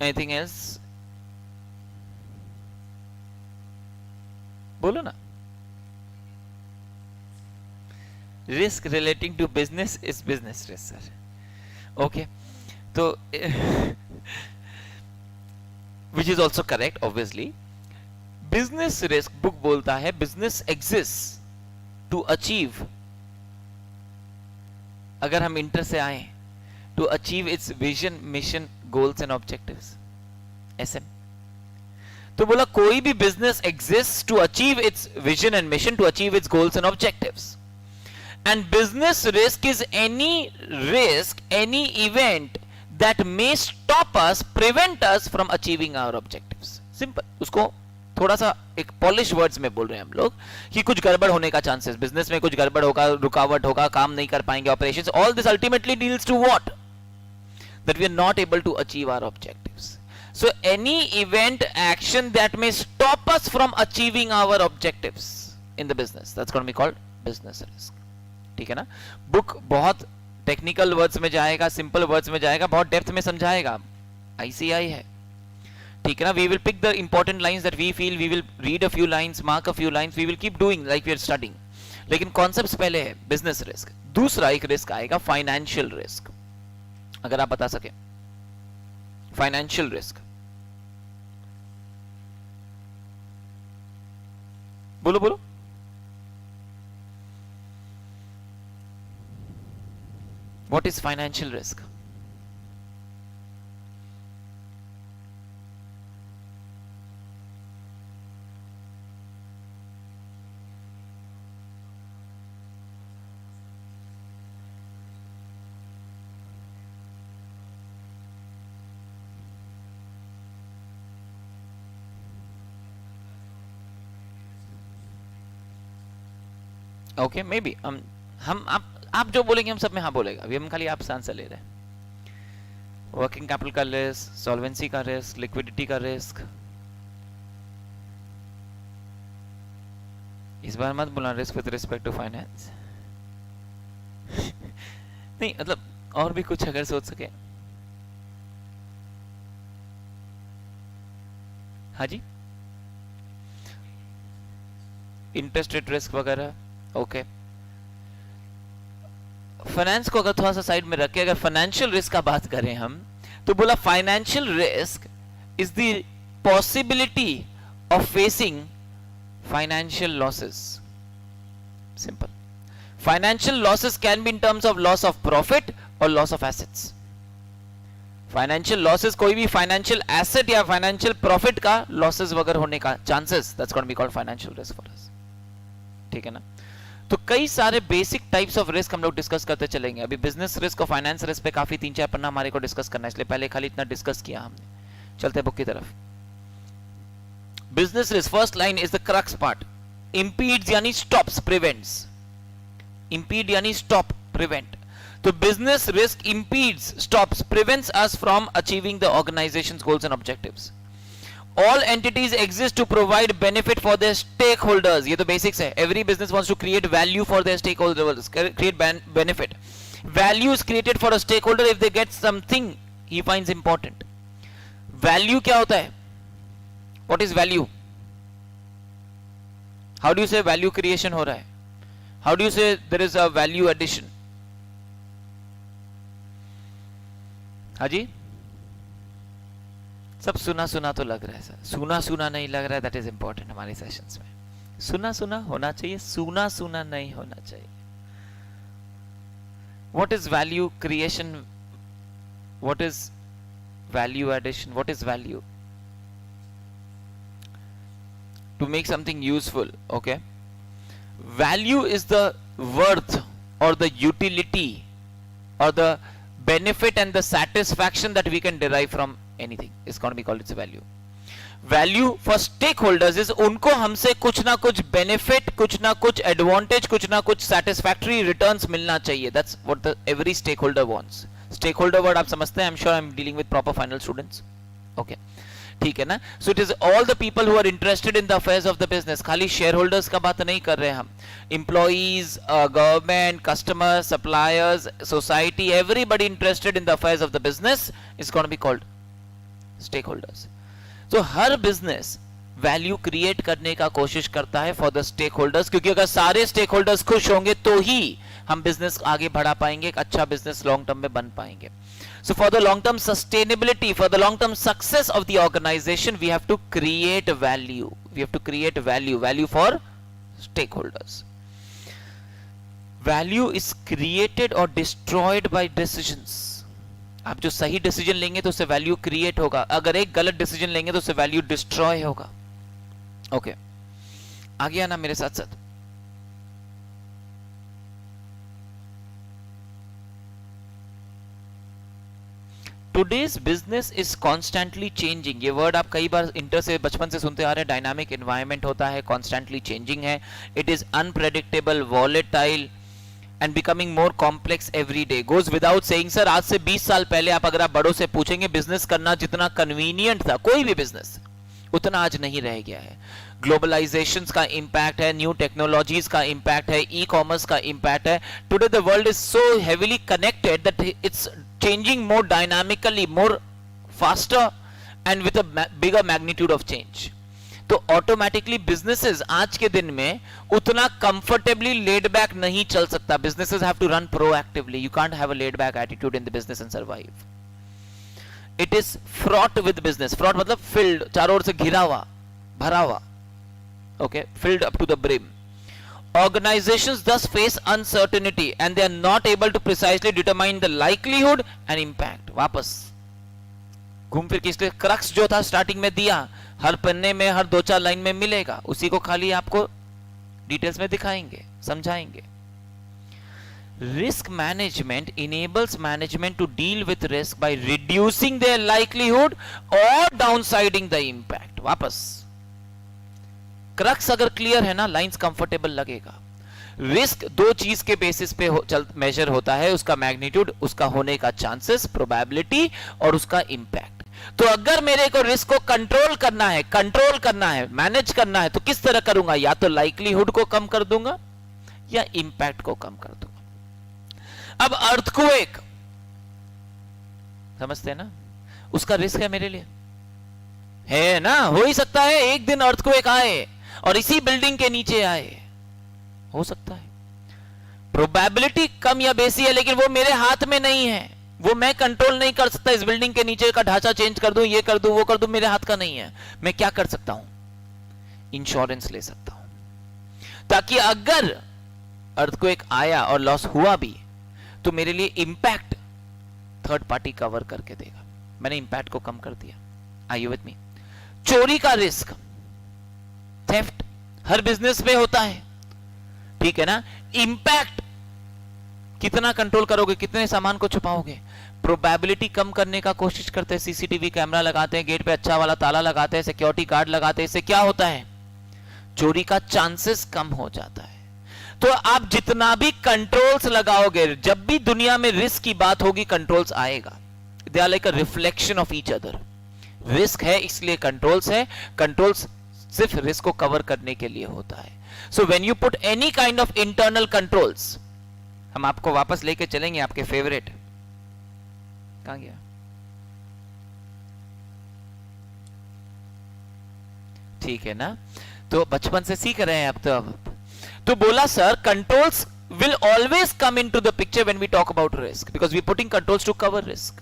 [SPEAKER 1] anything else? बोलो ना. Risk relating to business is business risk sir. Okay, तो which is also correct obviously. business risk book बोलता है business exists to achieve, अगर हम इंटर से आए, to achieve its vision, mission, goals and objectives. SM. तो बोला कोई भी business exists to achieve its vision and mission, to achieve its goals and objectives. And business risk is any risk, any event that may stop us, prevent us from achieving our objectives. Simple. उसको थोड़ा सा एक polish words में बोल रहे हैं हम लोग कि कुछ गड़बड़ होने का चांसेस, बिजनेस में कुछ गड़बड़ होगा, रुकावट होगा, काम नहीं कर पाएंगे, operations, all this ultimately deals to what? That we are not able to achieve our objectives. So any event, action that may stop us from achieving our objectives in the business, that's going to be called business risk. ठीक है ना? Book बहुत technical words में जाएगा, simple words में जाएगा, बहुत depth में समझाएगा. ICI है, ठीक है ना? We will pick the important lines that we feel, we will read a few lines, mark a few lines, we will keep doing like we are studying. लेकिन concepts पहले है बिजनेस रिस्क. दूसरा एक risk आएगा financial risk. अगर आप बता सके फाइनेंशियल रिस्क, बोलो बोलो. What is financial risk? Okay may be हम आप जो बोलेंगे हम सब में हाँ बोलेगा. अभी हम खाली आपसे आंसर ले रहे हैं. वर्किंग कैपिटल का रिस्क, सॉल्वेंसी का रिस्क, लिक्विडिटी का रिस्क. इस बार मत बोलना risk with respect to finance. नहीं मतलब और भी कुछ अगर सोच सके. हाँ जी, इंटरेस्ट रेट रिस्क वगैरह. ओके, फाइनेंस को अगर थोड़ा सा साइड में रखे, अगर फाइनेंशियल रिस्क का बात करें हम, तो बोला financial risk is the possibility of facing financial losses. Simple. Financial losses can be in terms of loss of profit और loss of assets. Financial losses कोई भी फाइनेंशियल एसेट या फाइनेंशियल प्रॉफिट का लॉसेस वगैरह होने का chances, that's going to be called financial risk for us. ठीक है ना? तो कई सारे बेसिक टाइप्स ऑफ रिस्क हम लोग डिस्कस करते चलेंगे. अभी बिजनेस रिस्क और फाइनेंस रिस्क पे काफी 3-4 पन्ना हमारे को डिस्कस करना है, इसलिए पहले खाली इतना डिस्कस किया हमने. चलते बुक की तरफ. Business risk first line is the crux part. Impedes यानी स्टॉप्स, प्रिवेंट्स. इंपीड यानी स्टॉप, प्रिवेंट. तो business risk impedes, stops, prevents us from achieving the organisations goals and objectives. All entities exist to provide benefit for their stakeholders. ये तो basics है. Every business wants to create value for their stakeholders, create benefit. Value is created for a stakeholder if they get something he finds important. Value क्या होता है? What is value? How do you say value creation हो रहा है? How do you say there is a value addition? हाँ जी, सब सुना सुना तो लग रहा है सर. सुना सुना नहीं लग रहा है, दैट इज इंपॉर्टेंट हमारे सेशंस में. सुना सुना होना चाहिए, सुना सुना नहीं होना चाहिए. What is value creation? What is value addition? What is value? To make something useful. Okay, value is the worth और द यूटिलिटी और the benefit and the satisfaction that we can derive from anything is going to be called its value. Value for stakeholders is उनको हमसे कुछ ना कुछ benefit, कुछ ना कुछ advantage, कुछ ना कुछ satisfactory returns मिलना चाहिए. That's what the every stakeholder wants. Stakeholder word आप समझते हैं? I'm sure I'm dealing with proper final students. Okay, ठीक है ना? So it is all the people who are interested in the affairs of the business. खाली shareholders का बात नहीं कर रहे हम. Employees, government, customers, suppliers, society, everybody interested in the affairs of the business is going to be called stakeholders. So her business value create करने का कोशिश करता है फॉर द स्टेक होल्डर्स, क्योंकि अगर सारे स्टेक होल्डर्स खुश होंगे तो ही हम बिजनेस आगे बढ़ा पाएंगे, एक अच्छा बिजनेस लॉन्ग टर्म में बन पाएंगे. So for the long term sustainability, for the long term success of the organization, we have to create value. We have to create value for stakeholders. Value is created or destroyed by decisions. आप जो सही decision लेंगे तो उससे value create होगा, अगर एक गलत डिसीजन लेंगे तो उससे वैल्यू डिस्ट्रॉय होगा. ओके, आगे आना मेरे साथ साथ. Today's business is constantly changing. ये वर्ड आप कई बार इंटर से बचपन से सुनते आ रहे हैं. डायनामिक एनवायरनमेंट होता है, कॉन्स्टेंटली चेंजिंग है. It is unpredictable, volatile, and becoming more complex every day. Goes without saying sir, आज से 20 साल पहले आप अगर आप बड़ों से पूछेंगे बिजनेस करना जितना कन्वीनियंट था, कोई भी बिजनेस, उतना आज नहीं रह गया है. ग्लोबलाइजेशन का इंपैक्ट है, न्यू टेक्नोलॉजीज का इंपैक्ट है, ई कॉमर्स का इंपैक्ट है. Today the world is so heavily connected that it's changing more dynamically, more faster and with a bigger magnitude of change. तो ऑटोमेटिकली बिजनेसेस आज के दिन में उतना कंफर्टेबली लेड बैक नहीं चल सकता. Businesses have to run proactively. You can't have a laid back attitude in the business and survive. It is fraught with business. Fraught मतलब फिल्ड, चारों ओर से घिरा हुआ, भरा हुआ. Okay, filled up to the brim. Organizations thus face uncertainty and they are not able to precisely determine the likelihood and impact. वापस घूम फिर के इसलिए क्रक्स जो था स्टार्टिंग में दिया, हर पन्ने में हर 2-4 लाइन में मिलेगा, उसी को खाली आपको डिटेल्स में दिखाएंगे, समझाएंगे. Risk management enables management to deal with risk by reducing their likelihood or downsiding the impact. वापस क्रक्स अगर क्लियर है ना, लाइंस कंफर्टेबल लगेगा. रिस्क दो चीज के बेसिस पे मेजर होता है, उसका मैग्नीट्यूड, उसका होने का चांसेस, प्रोबेबिलिटी और उसका इंपैक्ट. तो अगर मेरे को रिस्क को कंट्रोल करना है, मैनेज करना है, तो किस तरह करूंगा? या तो लाइक्लीहुड को कम कर दूंगा या इंपैक्ट को कम कर दूंगा. अब अर्थक्वेक समझते हैं ना, उसका रिस्क है मेरे लिए, है ना. हो ही सकता है एक दिन अर्थक्वेक आए और इसी बिल्डिंग के नीचे आए, हो सकता है. प्रोबेबिलिटी कम या बेसी है, लेकिन वो मेरे हाथ में नहीं है, वो मैं कंट्रोल नहीं कर सकता. इस बिल्डिंग के नीचे का ढांचा चेंज कर दूं, ये कर दूं, वो कर दूं, मेरे हाथ का नहीं है. मैं क्या कर सकता हूं? इंश्योरेंस ले सकता हूं, ताकि अगर अर्थक्वेक आया और लॉस हुआ भी तो मेरे लिए इंपैक्ट थर्ड पार्टी कवर करके देगा. मैंने इंपैक्ट को कम कर दिया. Are you with me? चोरी का रिस्क, थेफ्ट हर बिजनेस में होता है, ठीक है ना. इंपैक्ट कितना कंट्रोल करोगे, कितने सामान को छुपाओगे. प्रोबेबिलिटी कम करने का कोशिश करते हैं, सीसीटीवी कैमरा लगाते हैं, गेट पे अच्छा वाला ताला लगाते हैं, सिक्योरिटी गार्ड लगाते हैं. इससे क्या होता है? चोरी का चांसेस कम हो जाता है. तो आप जितना भी कंट्रोल्स लगाओगे, जब भी दुनिया में रिस्क की बात होगी, कंट्रोल्स आएगा. They are like a reflection of each other. Risk है इसलिए कंट्रोल्स है, कंट्रोल्स सिर्फ रिस्क को कवर करने के लिए होता है. So when you put any kind of internal controls, हम आपको वापस लेके चलेंगे आपके फेवरेट, कहां गया? ठीक है ना, तो बचपन से सीख रहे हैं अब. तो बोला sir controls will always come into the picture when we talk about risk because we are putting controls to cover risk.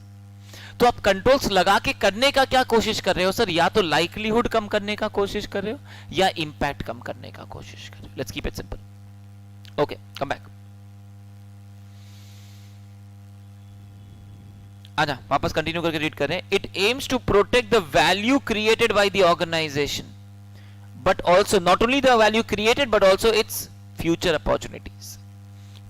[SPEAKER 1] तो आप कंट्रोल्स लगा के करने का क्या कोशिश कर रहे हो सर? या तो लाइक्लीहुड कम करने का कोशिश कर रहे हो या इंपैक्ट कम करने का कोशिश कर रहे हो. Let's keep it simple. Okay, come back. आजा वापस कंटिन्यू करके रीड कर रहे हैं. It aims to protect the value created by the organization but also not only the value created but also its future opportunities.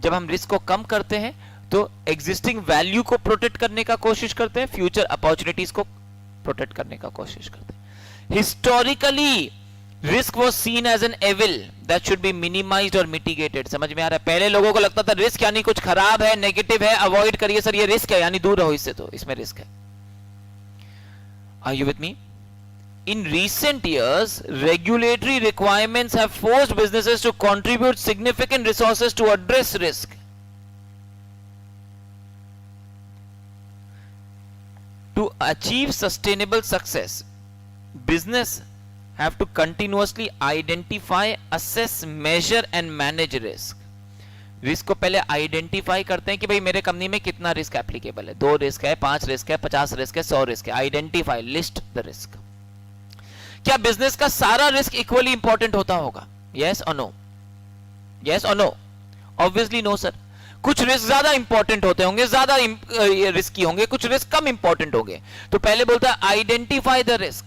[SPEAKER 1] जब हम risk को कम करते हैं तो एग्जिस्टिंग वैल्यू को प्रोटेक्ट करने का कोशिश करते हैं, फ्यूचर अपॉर्चुनिटीज को प्रोटेक्ट करने का कोशिश करते हैं. Historically risk was seen as an evil that should be minimized और मिटिगेटेड. समझ में आ रहा है? पहले लोगों को लगता था रिस्क यानी कुछ खराब है, नेगेटिव है, अवॉइड करिए सर, ये रिस्क है यानी दूर रहो इससे, तो इसमें रिस्क है. Are you with me? In recent years, regulatory requirements have forced businesses to contribute significant resources to address risk. To achieve sustainable success, business have to continuously identify, assess, measure and manage risk. Risk को पहले identify करते हैं कि भाई मेरे company में कितना risk applicable है. 2 रिस्क है, 5 रिस्क है, 50 रिस्क है, 100 रिस्क है. Identify, list the risk. क्या बिजनेस का सारा रिस्क इक्वली इंपॉर्टेंट होता होगा? यस और नो? यस और नो? Obviously no sir. कुछ रिस्क ज्यादा इंपॉर्टेंट होते होंगे, ज्यादा रिस्की होंगे, कुछ रिस्क कम इंपॉर्टेंट होंगे. तो पहले बोलता है आइडेंटिफाई द रिस्क,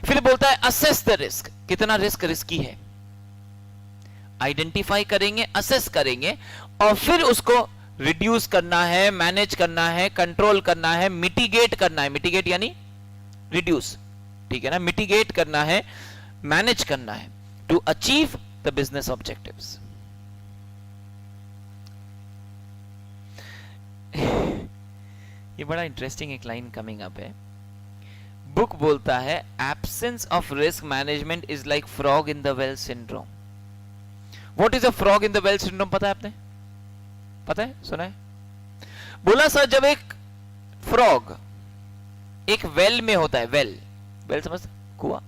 [SPEAKER 1] फिर बोलता है असेस द रिस्क. कितना रिस्क रिस्की है आइडेंटिफाई करेंगे, असेस करेंगे और फिर उसको रिड्यूस करना है, मैनेज करना है, कंट्रोल करना है, मिटिगेट करना है. मिटिगेट यानी रिड्यूस, ठीक है ना. मिटिगेट करना है, मैनेज करना है to achieve the business objectives. ये बड़ा इंटरेस्टिंग एक लाइन कमिंग अप है। बुक बोलता है absence of risk management is like frog in the well syndrome. What is a frog in the well syndrome, पता है आपने? पता है, सुना है? बोला सर जब एक फ्रॉग एक वेल में होता है, वेल वेल समझ, कुआं,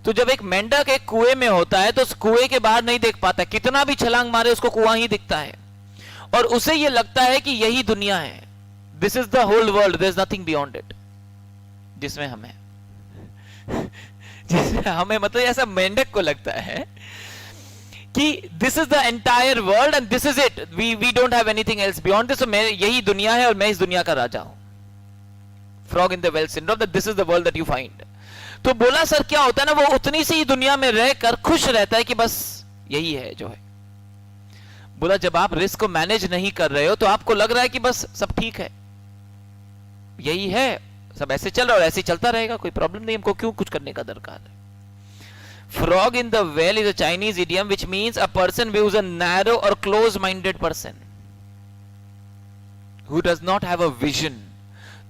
[SPEAKER 1] तो जब एक मेंढक एक कुएं में होता है तो उस कुएं के बाहर नहीं देख पाता, कितना भी छलांग मारे उसको कुआं ही दिखता है और उसे ये लगता है कि यही दुनिया है, this is the whole world, there is nothing beyond it. जिसमें हमें जिसमें हमें मतलब ऐसा मेंढक को लगता है कि this is the entire world and this is it, we don't have anything else beyond this, यही दुनिया है और मैं इस दुनिया का राजा हूं। Frog in the well syndrome, that this is the world that you find. तो बोला सर क्या होता है ना, वो उतनी सी ही दुनिया में रहकर खुश रहता है कि बस यही है जो है। बोला जब आप रिस्क को मैनेज नहीं कर रहे हो तो आपको लग रहा है कि बस सब ठीक है, यही है, सब ऐसे चल रहा है और ऐसे ही चलता रहेगा, कोई प्रॉब्लम नहीं, हमको क्यों कुछ करने का दरकार है। Frog in the well is a Chinese idiom which means a person views a narrow और close minded person who does not have a vision,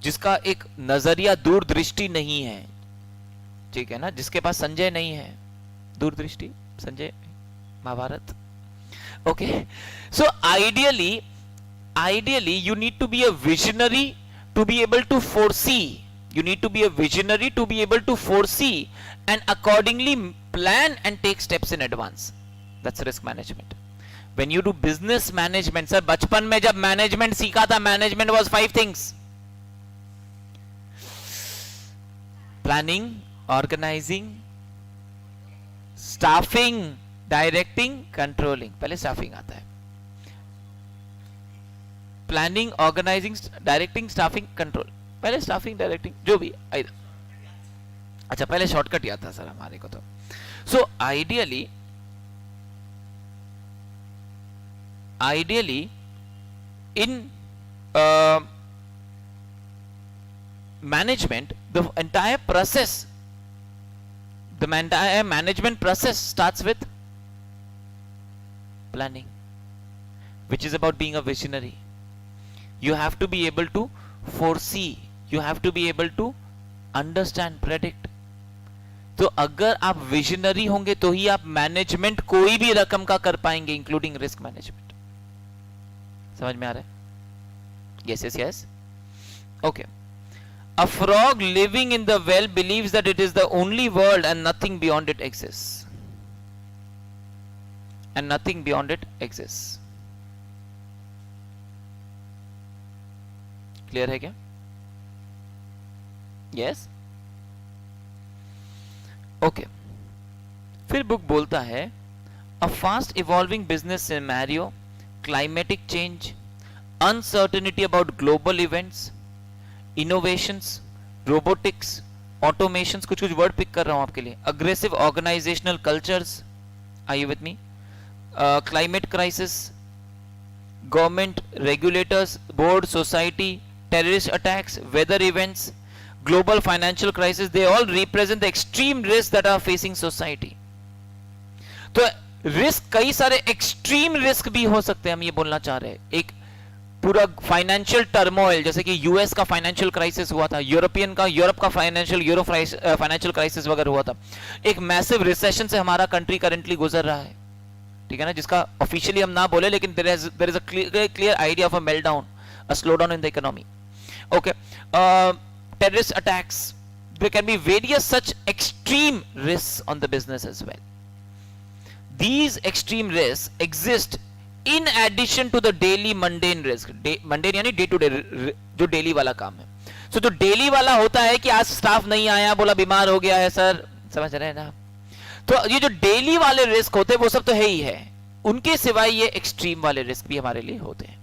[SPEAKER 1] जिसका एक नजरिया दूरदृष्टि नहीं है, ठीक है ना, जिसके पास संजय नहीं है, दूरदृष्टि Sanjay Mahabharat. Okay, so ideally you need to be a visionary to be able to foresee, you need to be a visionary to be able to foresee and accordingly plan and take steps in advance, that's risk management. When you do business management, sir बचपन में जब management सीखा था, management was 5 things: planning, organizing, staffing, directing, controlling। पहले staffing आता है, planning, organizing, directing, staffing, control. पहले staffing, directing, जो भी अच्छा पहले शॉर्टकट याद था सर हमारे को तो। So ideally in management the entire process, the entire management process starts with planning, which is about being a visionary. You have to be able to foresee, you have to be able to understand, predict. तो अगर आप visionary होंगे तो ही आप management कोई भी रकम का कर पाएंगे, इंक्लूडिंग रिस्क मैनेजमेंट। समझ में आ रहा है? Yes yes yes, okay. A frog living in the well believes that it is the only world and nothing beyond it exists. And nothing beyond it exists. Clear है क्या? Yes, okay. फिर book बोलता है a fast evolving business scenario, climatic change, uncertainty about global events, innovations, robotics, automations, कुछ कुछ word pick कर रहा हूं आपके लिए, aggressive organizational cultures, are you with me, climate crisis, government, regulators, board, society, terrorist attacks, weather events, global financial crisis, they all represent the extreme risks that are facing society. तो risk कई सारे extreme risk भी हो सकते हैं, हम ये बोलना चाह रहे हैं। एक पूरा फाइनेंशियल टर्मोइल, जैसे कि यूएस का फाइनेंशियल क्राइसिस हुआ था, यूरोप का फाइनेंशियल क्राइसिस वगैरह हुआ था, एक मैसिव रिसेशन से हमारा कंट्री करंटली गुजर रहा है, ठीक है ना, जिसका ऑफिशियली हम ना बोले लेकिन there is a clear idea of a meltdown, a slowdown in the economy. Okay, terrorist attacks, there can be various such extreme risks on the business as well. These extreme risks exist in addition to the daily mundane risk. Mundane यानी day to day, जो daily वाला काम है। So जो daily वाला होता है कि आज स्टाफ नहीं आया, बोला बीमार हो गया है सर, समझ रहे हैं ना? तो ये जो डेली वाले रिस्क होते हैं वो सब तो है ही है, उनके सिवाय ये एक्सट्रीम वाले रिस्क भी हमारे लिए होते हैं।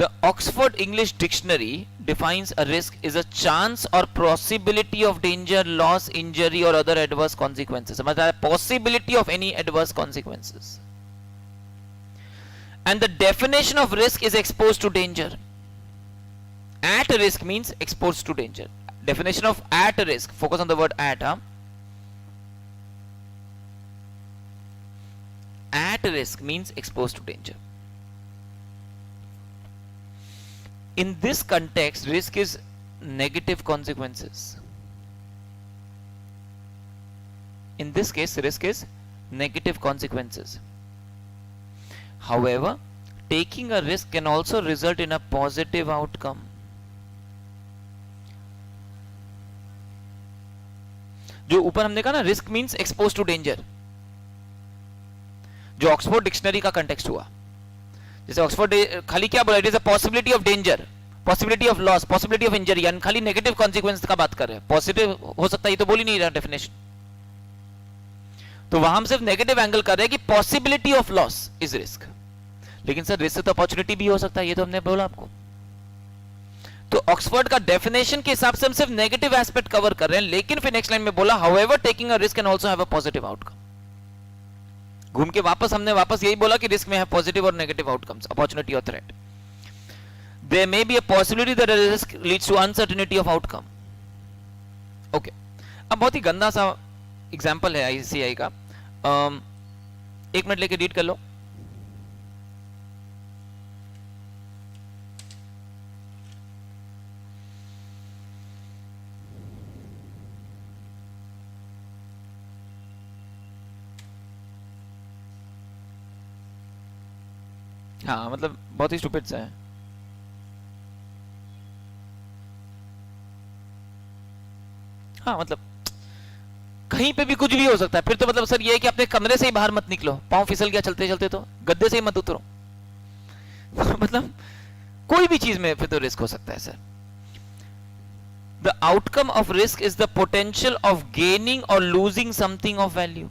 [SPEAKER 1] The Oxford English Dictionary defines a risk is a chance or possibility of danger, loss, injury or other adverse consequences. समझ रहा है? Possibility of any adverse consequences. And the definition of risk is exposed to danger. At risk means exposed to danger. Definition of at risk, focus on the word at. At risk means exposed to danger. In this context, risk is negative consequences. In this case, risk is negative consequences. However, taking a risk can also result in a positive outcome. जो ऊपर हमने कहा ना, risk means expose to danger, जो Oxford dictionary का context हुआ, जैसे Oxford खाली क्या बोला, it is a possibility of danger, possibility of loss, possibility of injury, यानी खाली नेगेटिव कॉन्सिक्वेंस का बात कर रहे हैं, पॉजिटिव हो सकता है ये तो बोल ही नहीं रहा डेफिनेशन। तो वहां हम सिर्फ नेगेटिव एंगल कर रहे हैं कि possibility of loss is risk, लेकिन सर रिस्क तो अपॉर्चुनिटी भी हो सकता है, ये तो हमने बोला आपको। तो ऑक्सफोर्ड का डेफिनेशन के हिसाब से हम सिर्फ नेगेटिव एस्पेक्ट कवर कर रहे हैं, लेकिन फिर नेक्स्ट लाइन में बोला however taking a risk can also have a positive outcome. घूम के हमने वापस यही बोला कि रिस्क में है पॉजिटिव और नेगेटिव आउटकम्स, अपॉर्चुनिटी और threat. There may be a possibility that risk leads to uncertainty of outcome. Okay, अब बहुत ही गंदा सा एग्जांपल है आईसीआई का, एक मिनट लेके रीड कर लो। हाँ मतलब बहुत ही स्टूपिड सा है। हाँ मतलब कहीं पे भी कुछ भी हो सकता है, फिर तो मतलब सर ये है कि अपने कमरे से ही बाहर मत निकलो, पांव फिसल गया चलते चलते तो गद्दे से ही मत उतरो मतलब कोई भी चीज में फिर तो रिस्क हो सकता है sir. The outcome of risk is the potential of gaining और losing something of value.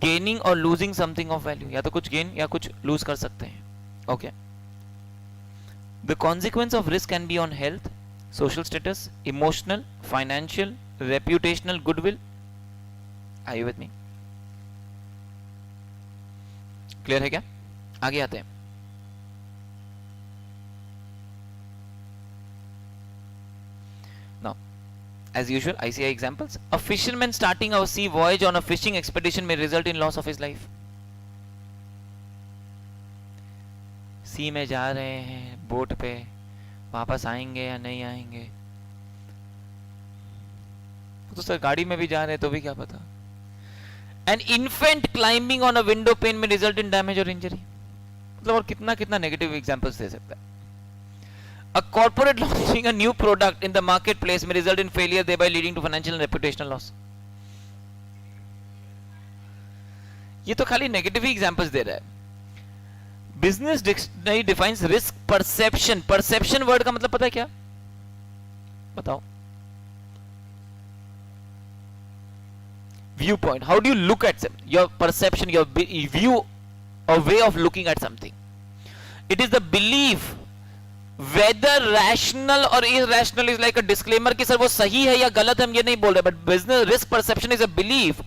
[SPEAKER 1] Gaining और लूजिंग समथिंग ऑफ वैल्यू, या तो कुछ गेन या कुछ लूज कर सकते हैं। Okay, the consequence of risk can be on health, social status, emotional, financial, reputational, goodwill. Are you with me? Clear है क्या? आगे आते हैं। As usual, ICI examples. A fisherman starting a sea voyage on a fishing expedition may result in loss of his life. सी में जा रहे हैं boat पे, वापस आएंगे या नहीं आएंगे, तो सर गाड़ी में भी जा रहे हैं तो भी क्या पता। An infant climbing on a window pane may result in damage or injury. मतलब और कितना कितना नेगेटिव एग्जांपल्स दे सकता है। A corporate launching a new product in the marketplace may result in failure, thereby leading to financial and reputational loss. ये तो खाली negative ही examples दे रहा है। Business dictionary defines risk perception. Perception word का मतलब पता है क्या? बताओ। View point, how do you look at your perception, your view और way of looking at something. It is the belief whether rational or irrational is like a disclaimer कि sir वो सही है या गलत है हम ये नहीं बोल रहे, but business risk perception is a belief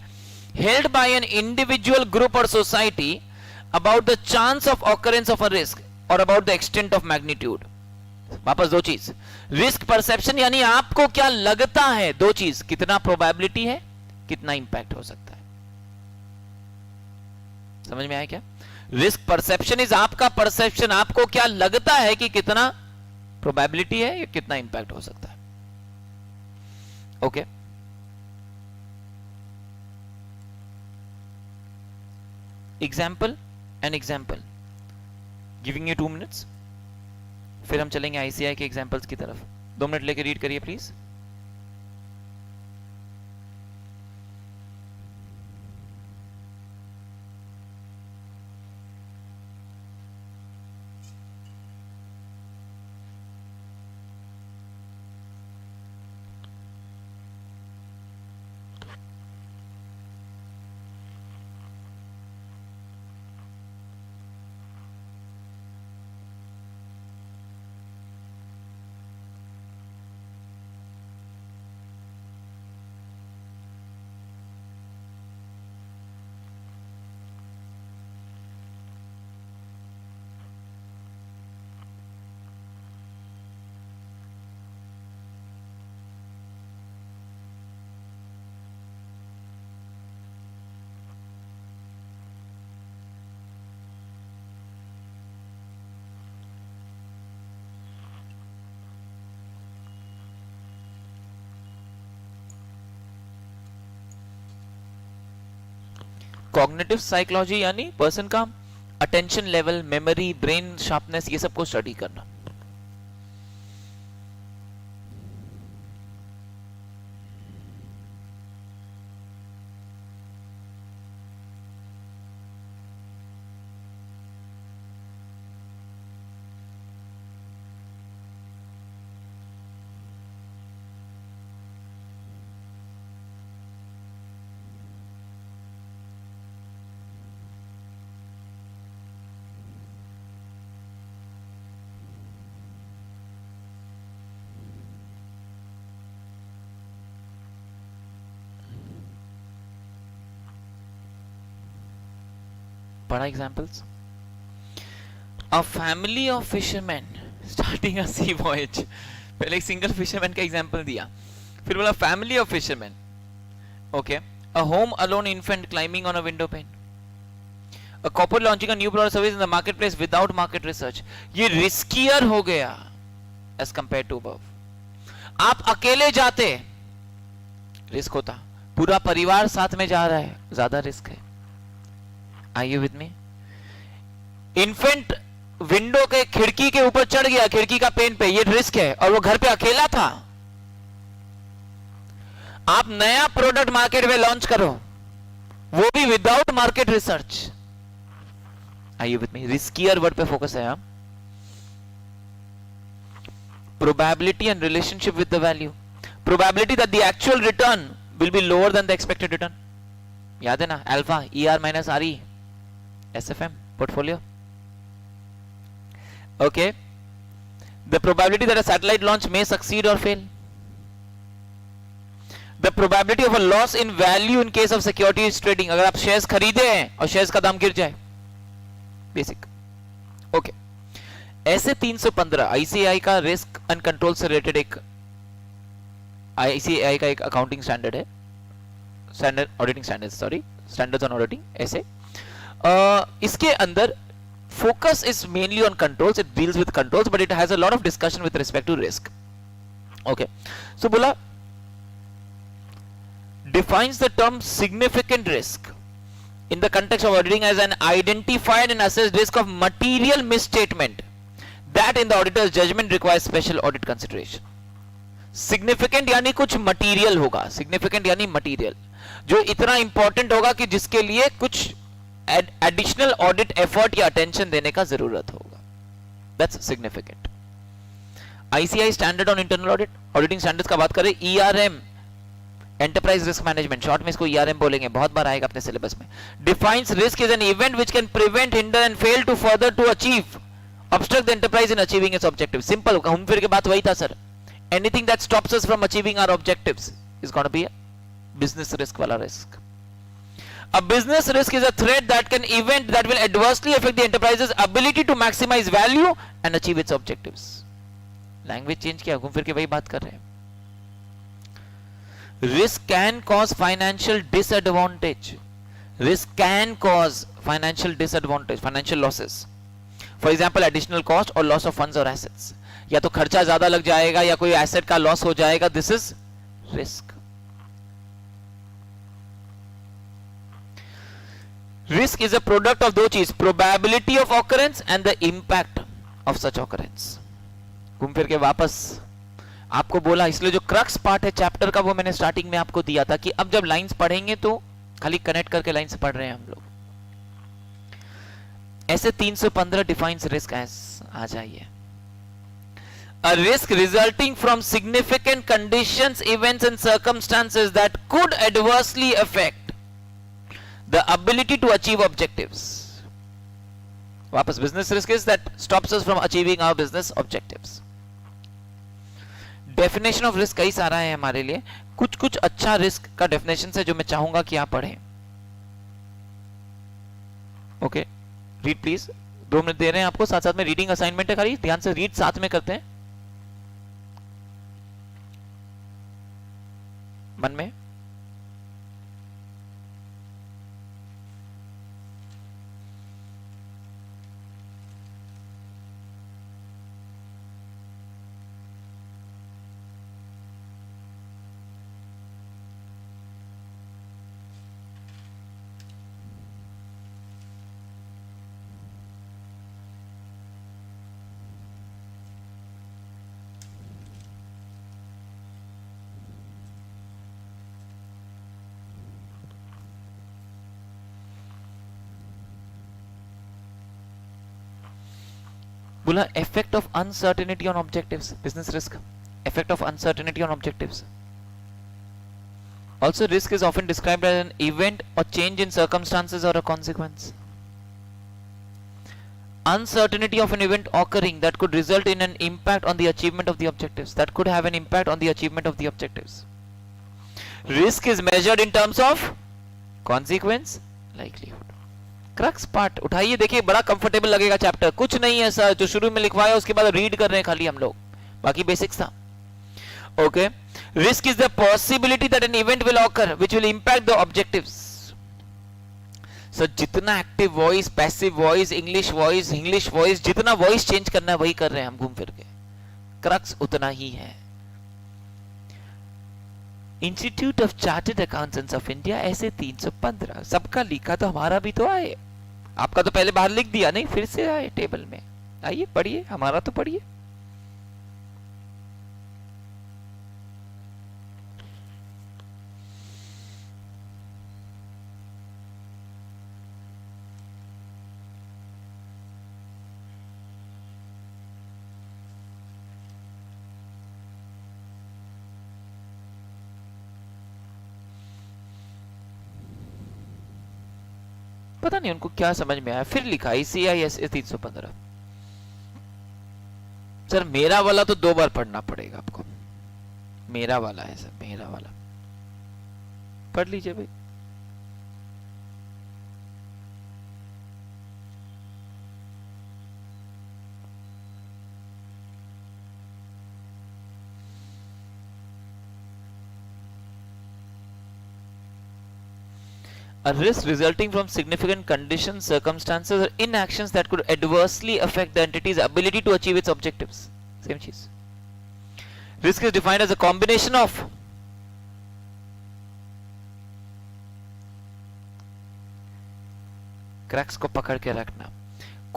[SPEAKER 1] held by an individual, group or society about the chance of occurrence of a risk or about the extent of magnitude. वापस दो चीज, रिस्क परसेप्शन यानी आपको क्या लगता है, दो चीज, कितना प्रोबेबिलिटी है, कितना इंपैक्ट हो सकता है। समझ में आया क्या? रिस्क परसेप्शन इज आपका परसेप्शन, आपको क्या लगता है कि कितना प्रोबेबिलिटी है या कितना इंपैक्ट हो सकता है। Okay, example and example, giving you 2 minutes, फिर हम चलेंगे आईसीआई के एग्जाम्पल्स की तरफ। 2 मिनट लेके रीड करिए प्लीज। कॉग्निटिव साइकोलॉजी यानी पर्सन का attention level, memory, brain sharpness, ये सब को स्टडी करना। बड़ा examples, a family of fisherman starting a sea voyage. पहले एक सिंगल फिशरमैन का एग्जांपल दिया, फिर बोला family of fisherman. Okay, a home alone infant climbing on a window pane, a corporate launching a new product service in the market place without market research. ये riskier हो गया as compared to above. आप अकेले जाते risk होता, पूरा परिवार साथ में जा रहा है ज्यादा रिस्क है। Are you with me? Infant window के खिड़की के ऊपर चढ़ गया, खिड़की का पेन पे, ये रिस्क है, और वो घर पे अकेला था। आप नया प्रोडक्ट मार्केट में लॉन्च करो, वो भी without market research. Are you with me? Riskier word पे फोकस है। Probability and relationship with the value, probability that the actual return will be lower than the expected return. याद है ना, alpha ER minus RE, SFM portfolio. Okay, the probability that a satellite launch may succeed or fail, the probability of a loss in value in case of securities trading, अगर आप shares खरीदे हैं और shares का दाम गिर जाए, basic. Okay, ऐसे 315 ICAI का रिस्क एंड कंट्रोल से रिलेटेड एक ICAI का एक अकाउंटिंग स्टैंडर्ड है, standard auditing standard, sorry, standards on auditing, ऐसे। इसके अंदर focus is mainly on controls, it deals with controls, but it has a lot of discussion with respect to risk. Okay, so बोला defines the term significant risk in the context of auditing as an identified and assessed risk of material misstatement that in the auditor's judgment requires special audit consideration. Significant यानी कुछ material होगा, significant यानी material, जो इतना important होगा कि जिसके लिए कुछ एडिशनल ऑडिट एफर्ट या अटेंशन देने का जरूरत होगा, that's significant. ICAI standard on internal audit, auditing standards का बात करें, ERM enterprise risk management, short में इसको ERM बोलेंगे, बहुत बार आएगा अपने सिलेबस में। Defines risk is an event which can prevent, hinder and fail to further to achieve, obstruct the enterprise in achieving its objective. Simple, घूम फिर के बात वही था sir, anything that stops us from achieving our objectives is gonna be a business risk वाला risk. A business risk is a threat that can event that will adversely affect the enterprise's ability to maximize value and achieve its objectives. Language change किया, घूम फिर के वही बात कर रहे हैं। Risk can cause financial disadvantage. Risk can cause financial disadvantage, financial losses. For example, additional cost or loss of funds or assets. या तो खर्चा ज्यादा लग जाएगा या कोई एसेट का लॉस हो जाएगा, this is risk. Risk is a product of दो चीज, probability of occurrence and the impact of such occurrence. घूम फिर के वापस आपको बोला, इसलिए जो क्रक्स पार्ट है चैप्टर का वो मैंने स्टार्टिंग में आपको दिया था कि अब जब लाइंस पढ़ेंगे तो खाली कनेक्ट करके लाइंस पढ़ रहे हैं हम लोग। ऐसे 315 डिफाइंस रिस्क एज, आ जाइए। A risk resulting from significant conditions, events and circumstances that could adversely affect the ability to achieve objectives. वापस, business risk is that stops us from achieving our business objectives. Definition of risk कई सारा है हमारे लिए, कुछ कुछ अच्छा risk का डेफिनेशन है जो मैं चाहूंगा कि आप पढ़ें। ओके, रीड प्लीज, 2 मिनट दे रहे हैं आपको, साथ साथ में रीडिंग असाइनमेंट है, खाली ध्यान से रीड साथ में करते हैं मन में। बोला effect of uncertainty on objectives, business risk, effect of uncertainty on objectives. Also, risk is often described as an event or change in circumstances or a consequence. Uncertainty of an event occurring that could result in an impact on the achievement of the objectives. That could have an impact on the achievement of the objectives. Risk is measured in terms of consequence, likelihood. Crux part उठाइए, देखिए बड़ा comfortable लगेगा chapter, कुछ नहीं है sir जो शुरू में लिखवाया उसके बाद रीड कर रहे हैं खाली हम लोग, बाकी बेसिक्स था. Okay, risk is the possibility that an event will occur which will impact the objectives. Sir जितना active voice, passive voice, English voice, जितना वॉइस चेंज करना है वही कर रहे हैं हम घूम फिर के, क्रक्स उतना ही है. Institute of chartered accountants of India ऐसे 315, सबका लिखा तो हमारा भी तो आए, आपका तो पहले बाहर लिख दिया, नहीं फिर से आए टेबल में. आइए पढ़िए, हमारा तो पढ़िए. पता नहीं उनको क्या समझ में आया, फिर लिखा ICIS 315. सर मेरा वाला तो 2 बार पढ़ना पड़ेगा आपको, मेरा वाला है सर, मेरा वाला पढ़ लीजिए भाई. A risk resulting from significant conditions, circumstances, or inactions that could adversely affect the entity's ability to achieve its objectives. Same cheese. Risk is defined as a combination of cracks को पकड़ के रखना.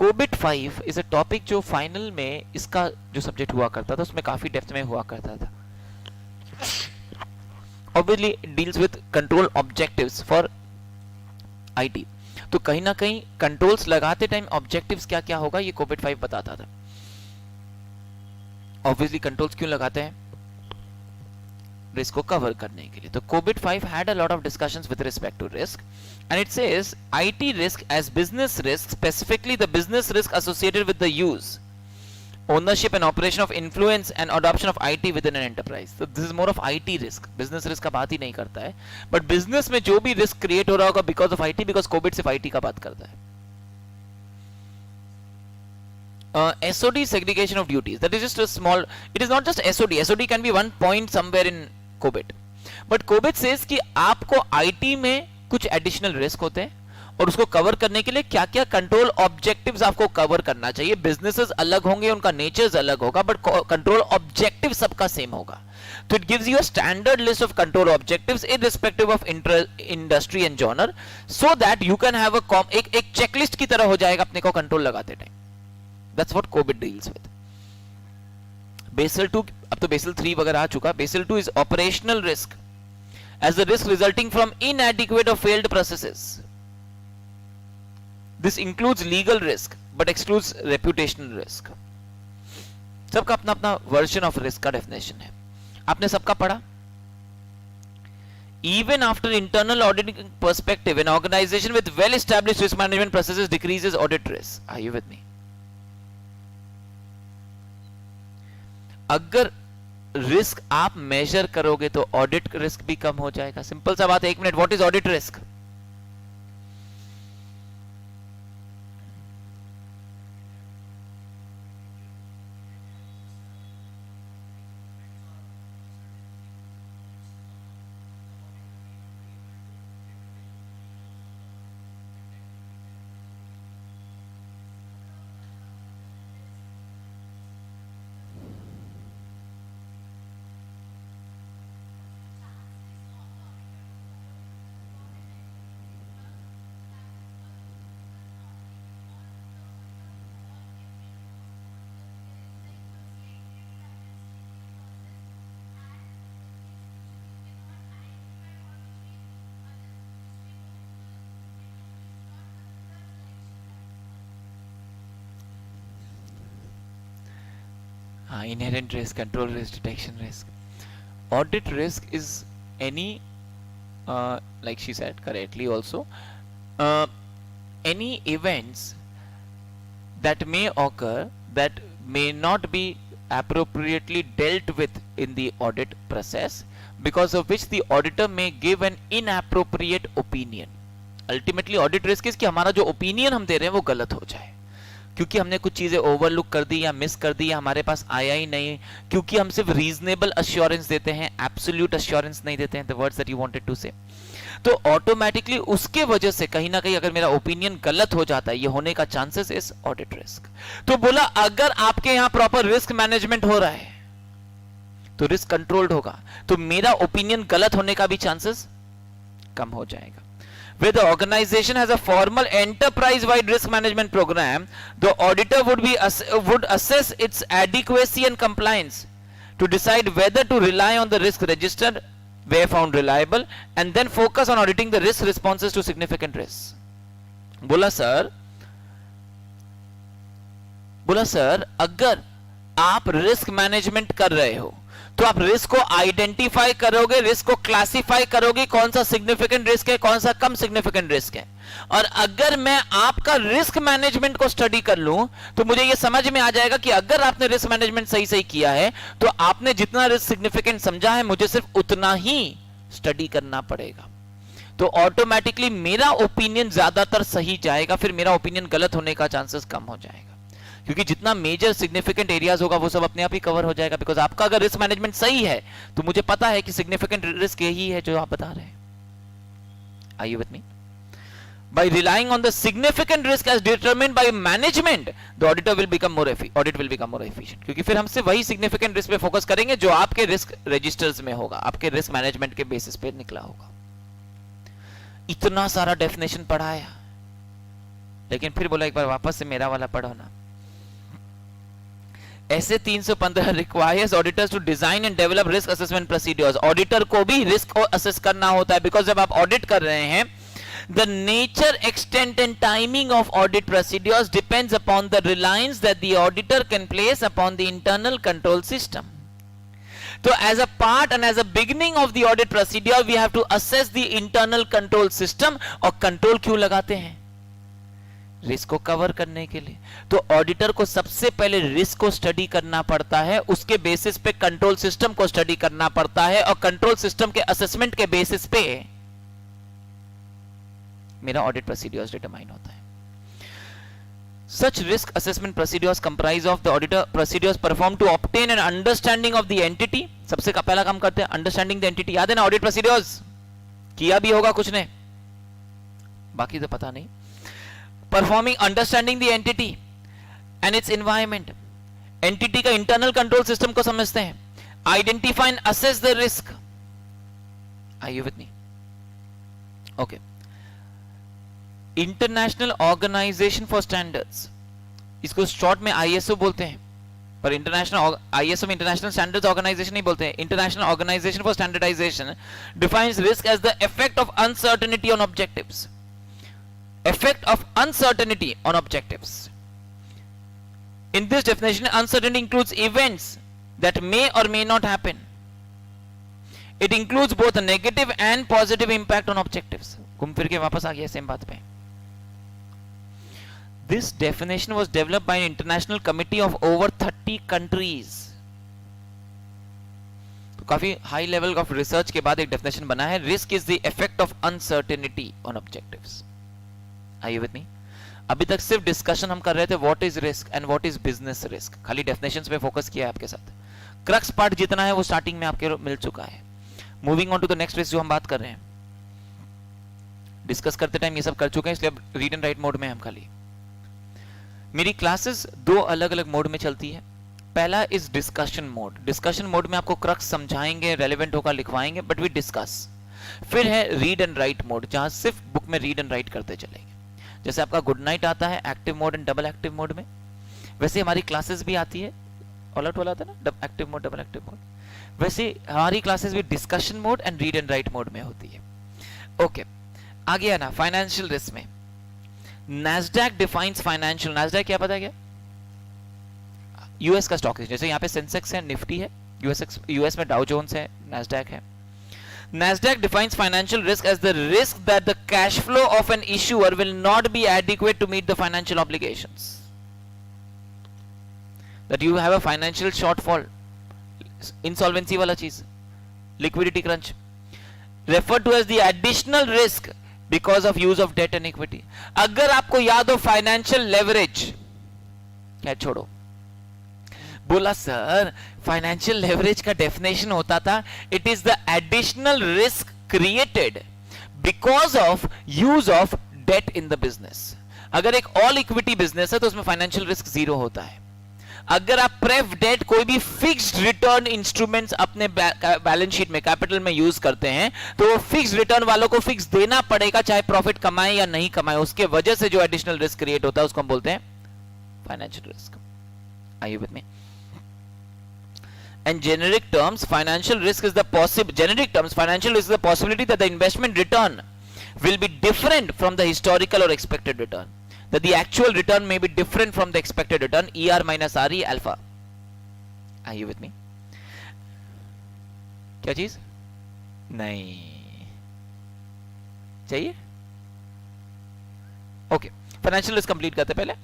[SPEAKER 1] Covid 5 is a topic जो final में इसका जो subject हुआ करता था उसमें काफी डेप्थ में हुआ करता था. Obviously it deals with control objectives for IT. तो कहीं ना कहीं कंट्रोल्स लगाते टाइम ऑब्जेक्टिव्स क्या क्या होगा ये कोबिट 5 बताता था. ऑब्वियसली कंट्रोल्स क्यों लगाते हैं, रिस्क को कवर करने के लिए. तो COBIT 5 had a lot of discussions with respect to risk and it says IT risk as business risk, specifically the business risk associated with the use, ownership and operation of influence and adoption of IT within an enterprise. So this is more of IT risk. Business risk का बात ही नहीं करता है, but business में जो भी risk create हो रहा होगा because of IT, because COVID सिर्फ IT का बात करता है. SOD segregation of duties. That is just a small. It is not just SOD. SOD can be one point somewhere in COVID, but COVID says कि आपको IT में कुछ additional risk होते हैं और उसको कवर करने के लिए क्या क्या कंट्रोल ऑब्जेक्टिव्स आपको कवर करना चाहिए. बिजनेसेस अलग होंगे, उनका नेचर्स अलग होगा, बट कंट्रोल ऑब्जेक्टिव सबका सेम होगा. तो it gives you a standard list of control objectives irrespective of industry and genre, so that you can have एक चेकलिस्ट की तरह हो जाएगा अपने को कंट्रोल लगाते टाइम. दैट्स व्हाट कोविड डील्स विद. बेसल 2, अब तो बेसल 3 वगैरह आ चुका. Basel 2 is operational risk as the risk resulting from inadequate और failed processes. This includes legal risk but excludes reputational risk. सबका अपना अपना वर्जन ऑफ रिस्क का डेफिनेशन है. आपने सबका पढ़ा. Even after internal auditing perspective, an organization with well established risk management processes decreases audit risk. Are you with me? अगर risk आप मेजर करोगे तो ऑडिट रिस्क भी कम हो जाएगा. सिंपल सा बात है. 1 minute. What is audit risk? हाँ, inherent risk, control risk, detection risk. Audit risk is any, like she said correctly also, uh, any events that may occur that may not be appropriately dealt with in the audit process, because of which the auditor may give an inappropriate opinion. Ultimately audit risk is कि हमारा जो opinion हम दे रहे हैं वो गलत हो जाए, क्योंकि हमने कुछ चीजें ओवरलुक कर दी या मिस कर दी या हमारे पास आया ही नहीं, क्योंकि हम सिर्फ रीजनेबल अश्योरेंस देते हैं, एब्सोल्यूट अश्योरेंस नहीं देते हैं, the words that you wanted to say. तो ऑटोमेटिकली उसके वजह से कहीं ना कहीं अगर मेरा ओपिनियन गलत हो जाता है, ये होने का चांसेस इज ऑडिट रिस्क. तो बोला अगर आपके यहां प्रॉपर रिस्क मैनेजमेंट हो रहा है तो रिस्क कंट्रोल्ड होगा, तो मेरा ओपिनियन गलत होने का भी चांसेस कम हो जाएगा. Where the organization has a formal enterprise-wide risk management program, the auditor would assess its adequacy and compliance to decide whether to rely on the risk register where found reliable, and then focus on auditing the risk responses to significant risks. बोला sir अगर आप risk management कर रहे हो तो आप risk को identify करोगे, रिस्क को क्लासिफाई करोगे, कौन सा सिग्निफिकेंट रिस्क है, कौन सा कम सिग्निफिकेंट रिस्क है. और अगर मैं आपका रिस्क मैनेजमेंट को स्टडी कर लूं तो मुझे यह समझ में आ जाएगा कि अगर आपने रिस्क मैनेजमेंट सही किया है तो आपने जितना रिस्क सिग्निफिकेंट समझा है मुझे सिर्फ उतना ही स्टडी करना पड़ेगा. तो ऑटोमेटिकली मेरा ओपिनियन ज्यादातर सही जाएगा, फिर मेरा ओपिनियन गलत होने का चांसेस कम हो जाएगा, क्योंकि जितना मेजर सिग्निफिकेंट एरियाज होगा वो सब अपने आप ही कवर हो जाएगा. बिकॉज आपका अगर रिस्क मैनेजमेंट सही है तो मुझे पता है कि सिग्निफिकेंट रिस्क यही है जो आप बता रहे हैं. Are you with me? By relying on the significant risk as determined by management, the auditor will become more efficient. क्योंकि फिर हम सिर्फ वही significant risk पे फोकस करेंगे जो आपके रिस्क रजिस्टर्स में होगा, आपके रिस्क मैनेजमेंट के बेसिस पे निकला होगा. इतना सारा डेफिनेशन पढ़ाया, लेकिन फिर बोला एक बार वापस से मेरा वाला पढ़ो ना. ऐसे 315 requires auditors to design and develop risk assessment procedures. Auditor को भी रिस्क को असेस करना होता है, बिकॉज जब आप ऑडिट कर रहे हैं, the nature, extent and timing of audit procedures depends upon the reliance that the auditor can place upon the internal control system. So as a part and as a beginning of the audit procedure, we have to assess the internal control system. और control क्यों लगाते हैं? Risk को cover करने के लिए. तो auditor को सबसे पहले रिस्क को स्टडी करना पड़ता है, उसके बेसिस पे कंट्रोल सिस्टम को स्टडी करना पड़ता है, और कंट्रोल सिस्टम के असेसमेंट के बेसिस पे मेरा ऑडिट प्रोसीड्यूर्स डिटरमाइन होता है. Such risk assessment procedures comprise of the auditor procedures performed to obtain an understanding of the entity. सबसे का पहला काम करते हैं अंडरस्टैंडिंग द एंटिटी. याद है ना ऑडिट प्रोसीड्यूर्स? किया भी होगा कुछ ने, बाकी तो पता नहीं. Performing understanding the entity and its environment. Entity का इंटरनल कंट्रोल सिस्टम को समझते हैं. Identify and assess the risk. Are you with me? Okay. International organisation for standards, इसको शॉर्ट में आईएसओ बोलते हैं, पर इंटरनेशनल आईएसओ में इंटरनेशनल स्टैंडर्ड्स ऑर्गेनाइजेशन नहीं बोलते हैं. International organisation for standardisation defines risk as the effect of uncertainty on objectives. Effect of uncertainty on objectives. In this definition, uncertainty includes events that may or may not happen. It includes both a negative and positive impact on objectives. घूम फिर के वापस आ गया same बात पे. This definition was developed by an international committee of over 30 countries. तो काफी high level of research के बाद एक डेफिनेशन बना है. Risk is the effect of uncertainty on objectives. Are you with me? अभी तक सिर्फ डिस्कशन हम कर रहे थे what is risk and what is business risk. खाली डेफिनेशंस पे फोकस किया है आपके साथ. क्रक्स पार्ट जितना है वो स्टार्टिंग में आपके मिल चुका है. Moving on to the next risk जो हम बात कर रहे हैं. डिस्कस करते टाइम ये सब कर चुके हैं, इसलिए अब रीड एंड राइट मोड में हम खाली. मेरी क्लासेस दो अलग अलग मोड में चलती है. पहला is discussion mode. Discussion mode में आपको क्रक्स समझाएंगे, रेलेवेंट होगा लिखवाएंगे, बट वी डिस्कस. फिर है रीड एंड राइट मोड, जहां सिर्फ बुक में रीड एंड राइट करते चलेंगे. जैसे आपका गुड नाइट आता है active mode and double active mode में, वैसे हमारी क्लासेस भी आती है. ऑल आउट वाला आता है ना, active mode double active mode. वैसे हमारी क्लासेस भी discussion mode and read and right mode में होती है. ओके, आ गया ना फाइनेंशियल रिस्क में. Nasdaq defines financial. Nasdaq क्या पता है क्या? यूएस का स्टॉक एक्सचेंज, जैसे यहाँ पे सेंसेक्स है, निफ्टी है, यूएस में डाउ जोन्स है, नैस्डैक है. NASDAQ defines financial risk as the risk that the cash flow of an issuer will not be adequate to meet the financial obligations. That you have a financial shortfall, insolvency वाला चीज, liquidity crunch, referred to as the additional risk because of use of debt and equity. अगर आपको याद हो financial leverage, क्या छोड़ो, बोला sir financial leverage का डेफिनेशन होता था it is the additional risk created because of use of debt in the business. अगर एक ऑल इक्विटी बिजनेस है तो उसमें फाइनेंशियल रिस्क जीरो होता है. अगर आप प्रेफ डेट कोई भी फिक्स्ड रिटर्न इंस्ट्रूमेंट्स अपने बैलेंस शीट में कैपिटल में यूज करते हैं तो वो फिक्स्ड रिटर्न वालों को फिक्स देना पड़ेगा चाहे प्रॉफिट कमाए या नहीं कमाए. उसके वजह से जो एडिशनल रिस्क क्रिएट होता है उसको हम बोलते हैं financial risk. Are you with me? And generic terms, financial risk is the possibility that the investment return will be different from the historical or expected return. That the actual return may be different from the expected return, ER minus RE alpha. Are you with me? क्या चीज? नहीं चाहिए? Okay. Financial risk complete करते पहले.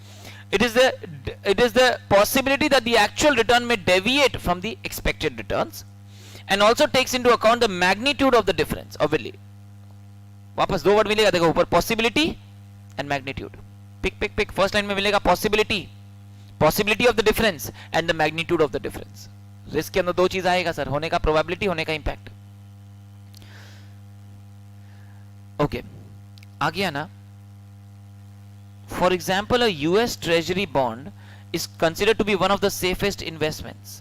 [SPEAKER 1] It is the possibility that the actual return may deviate from the expected returns and also takes into account the magnitude of the difference. Obviously, वापस दो word मिलेगा देखो ऊपर, possibility and magnitude. Pick. First line में मिलेगा possibility of the difference and the magnitude of the difference. Risk के अंदर दो चीज आएगा सर, होने का probability, होने का impact. Okay, आ गया ना? For example, a US Treasury bond is considered to be one of the safest investments.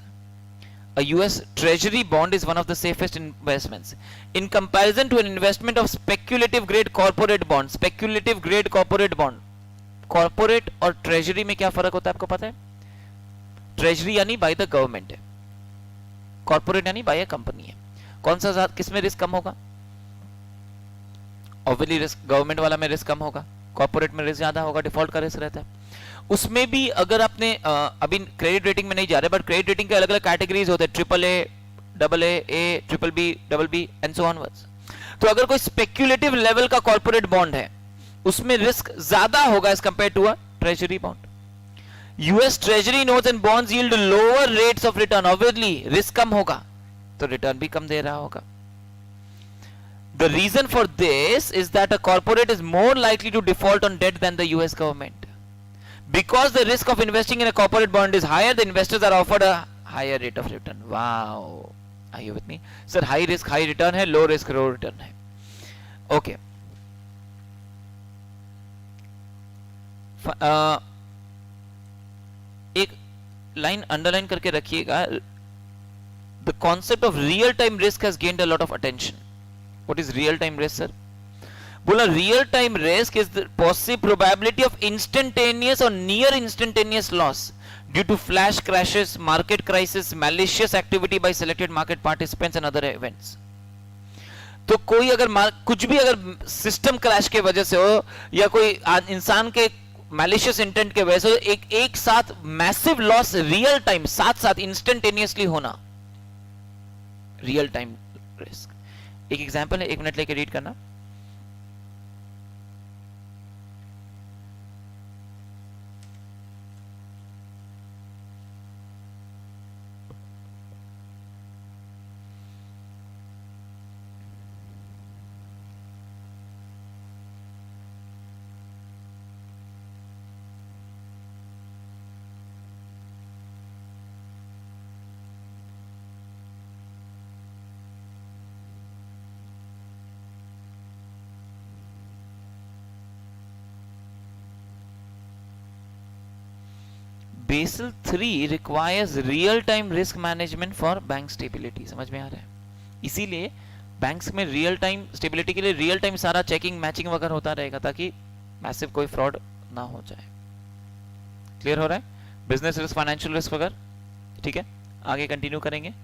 [SPEAKER 1] A US Treasury bond is one of the safest investments in comparison to an investment of speculative grade corporate bond. Speculative grade corporate bond. Corporate और Treasury में क्या फर्क होता है आपको पता है? Treasury यानी by the government है, Corporate यानी by a company है. कौन सा किसमें रिस्क कम होगा? Obviously रिस्क गवर्नमेंट वाला में रिस्क कम होगा, कॉर्पोरेट में रिस्क ज्यादा होगा, डिफॉल्ट का रिस्क रहता है. उसमें भी अगर आपने अभी क्रेडिट रेटिंग में नहीं जा रहे बट क्रेडिट रेटिंग के अलग अलग कैटेगरीज होते हैं, AAA, AA, BBB, BB and so onwards. तो अगर कोई स्पेक्युलेटिव लेवल का कॉर्पोरेट बॉन्ड है उसमें रिस्क ज्यादा होगा as compared to a treasury bond. US treasury notes and bonds yield lower rates of return. Obviously risk कम होगा तो रिटर्न भी कम दे रहा होगा. The reason for this is that a corporate is more likely to default on debt than the US government. Because the risk of investing in a corporate bond is higher, the investors are offered a higher rate of return. Wow. Are you with me? Sir, high risk, high return है, low risk, low return है. Okay. एक line underline करके रखिएगा. The concept of real time risk has gained a lot of attention. What is real time risk, sir? बोला real time risk is the possible probability of instantaneous or near instantaneous loss due to flash crashes, market crisis, malicious activity by selected market participants and other events. तो कोई अगर कुछ भी अगर system crash के वजह से हो या कोई इंसान के मैलिशियस इंटेंट के वजह से एक साथ मैसिव लॉस रियल टाइम साथ इंस्टेंटेनियसली होना, रियल टाइम रिस्क. एक एग्जांपल है, 1 मिनट लेके रीड करना. Basel 3 requires real time risk management for bank stability. समझ में आ रहा है? इसीलिए बैंक्स में रियल टाइम स्टेबिलिटी के लिए रियल टाइम सारा चेकिंग मैचिंग वगैरह होता रहेगा ताकि मैसिव कोई फ्रॉड ना हो जाए. क्लियर हो रहा है? बिजनेस रिस्क, फाइनेंशियल रिस्क वगैरह. ठीक है, आगे कंटिन्यू करेंगे.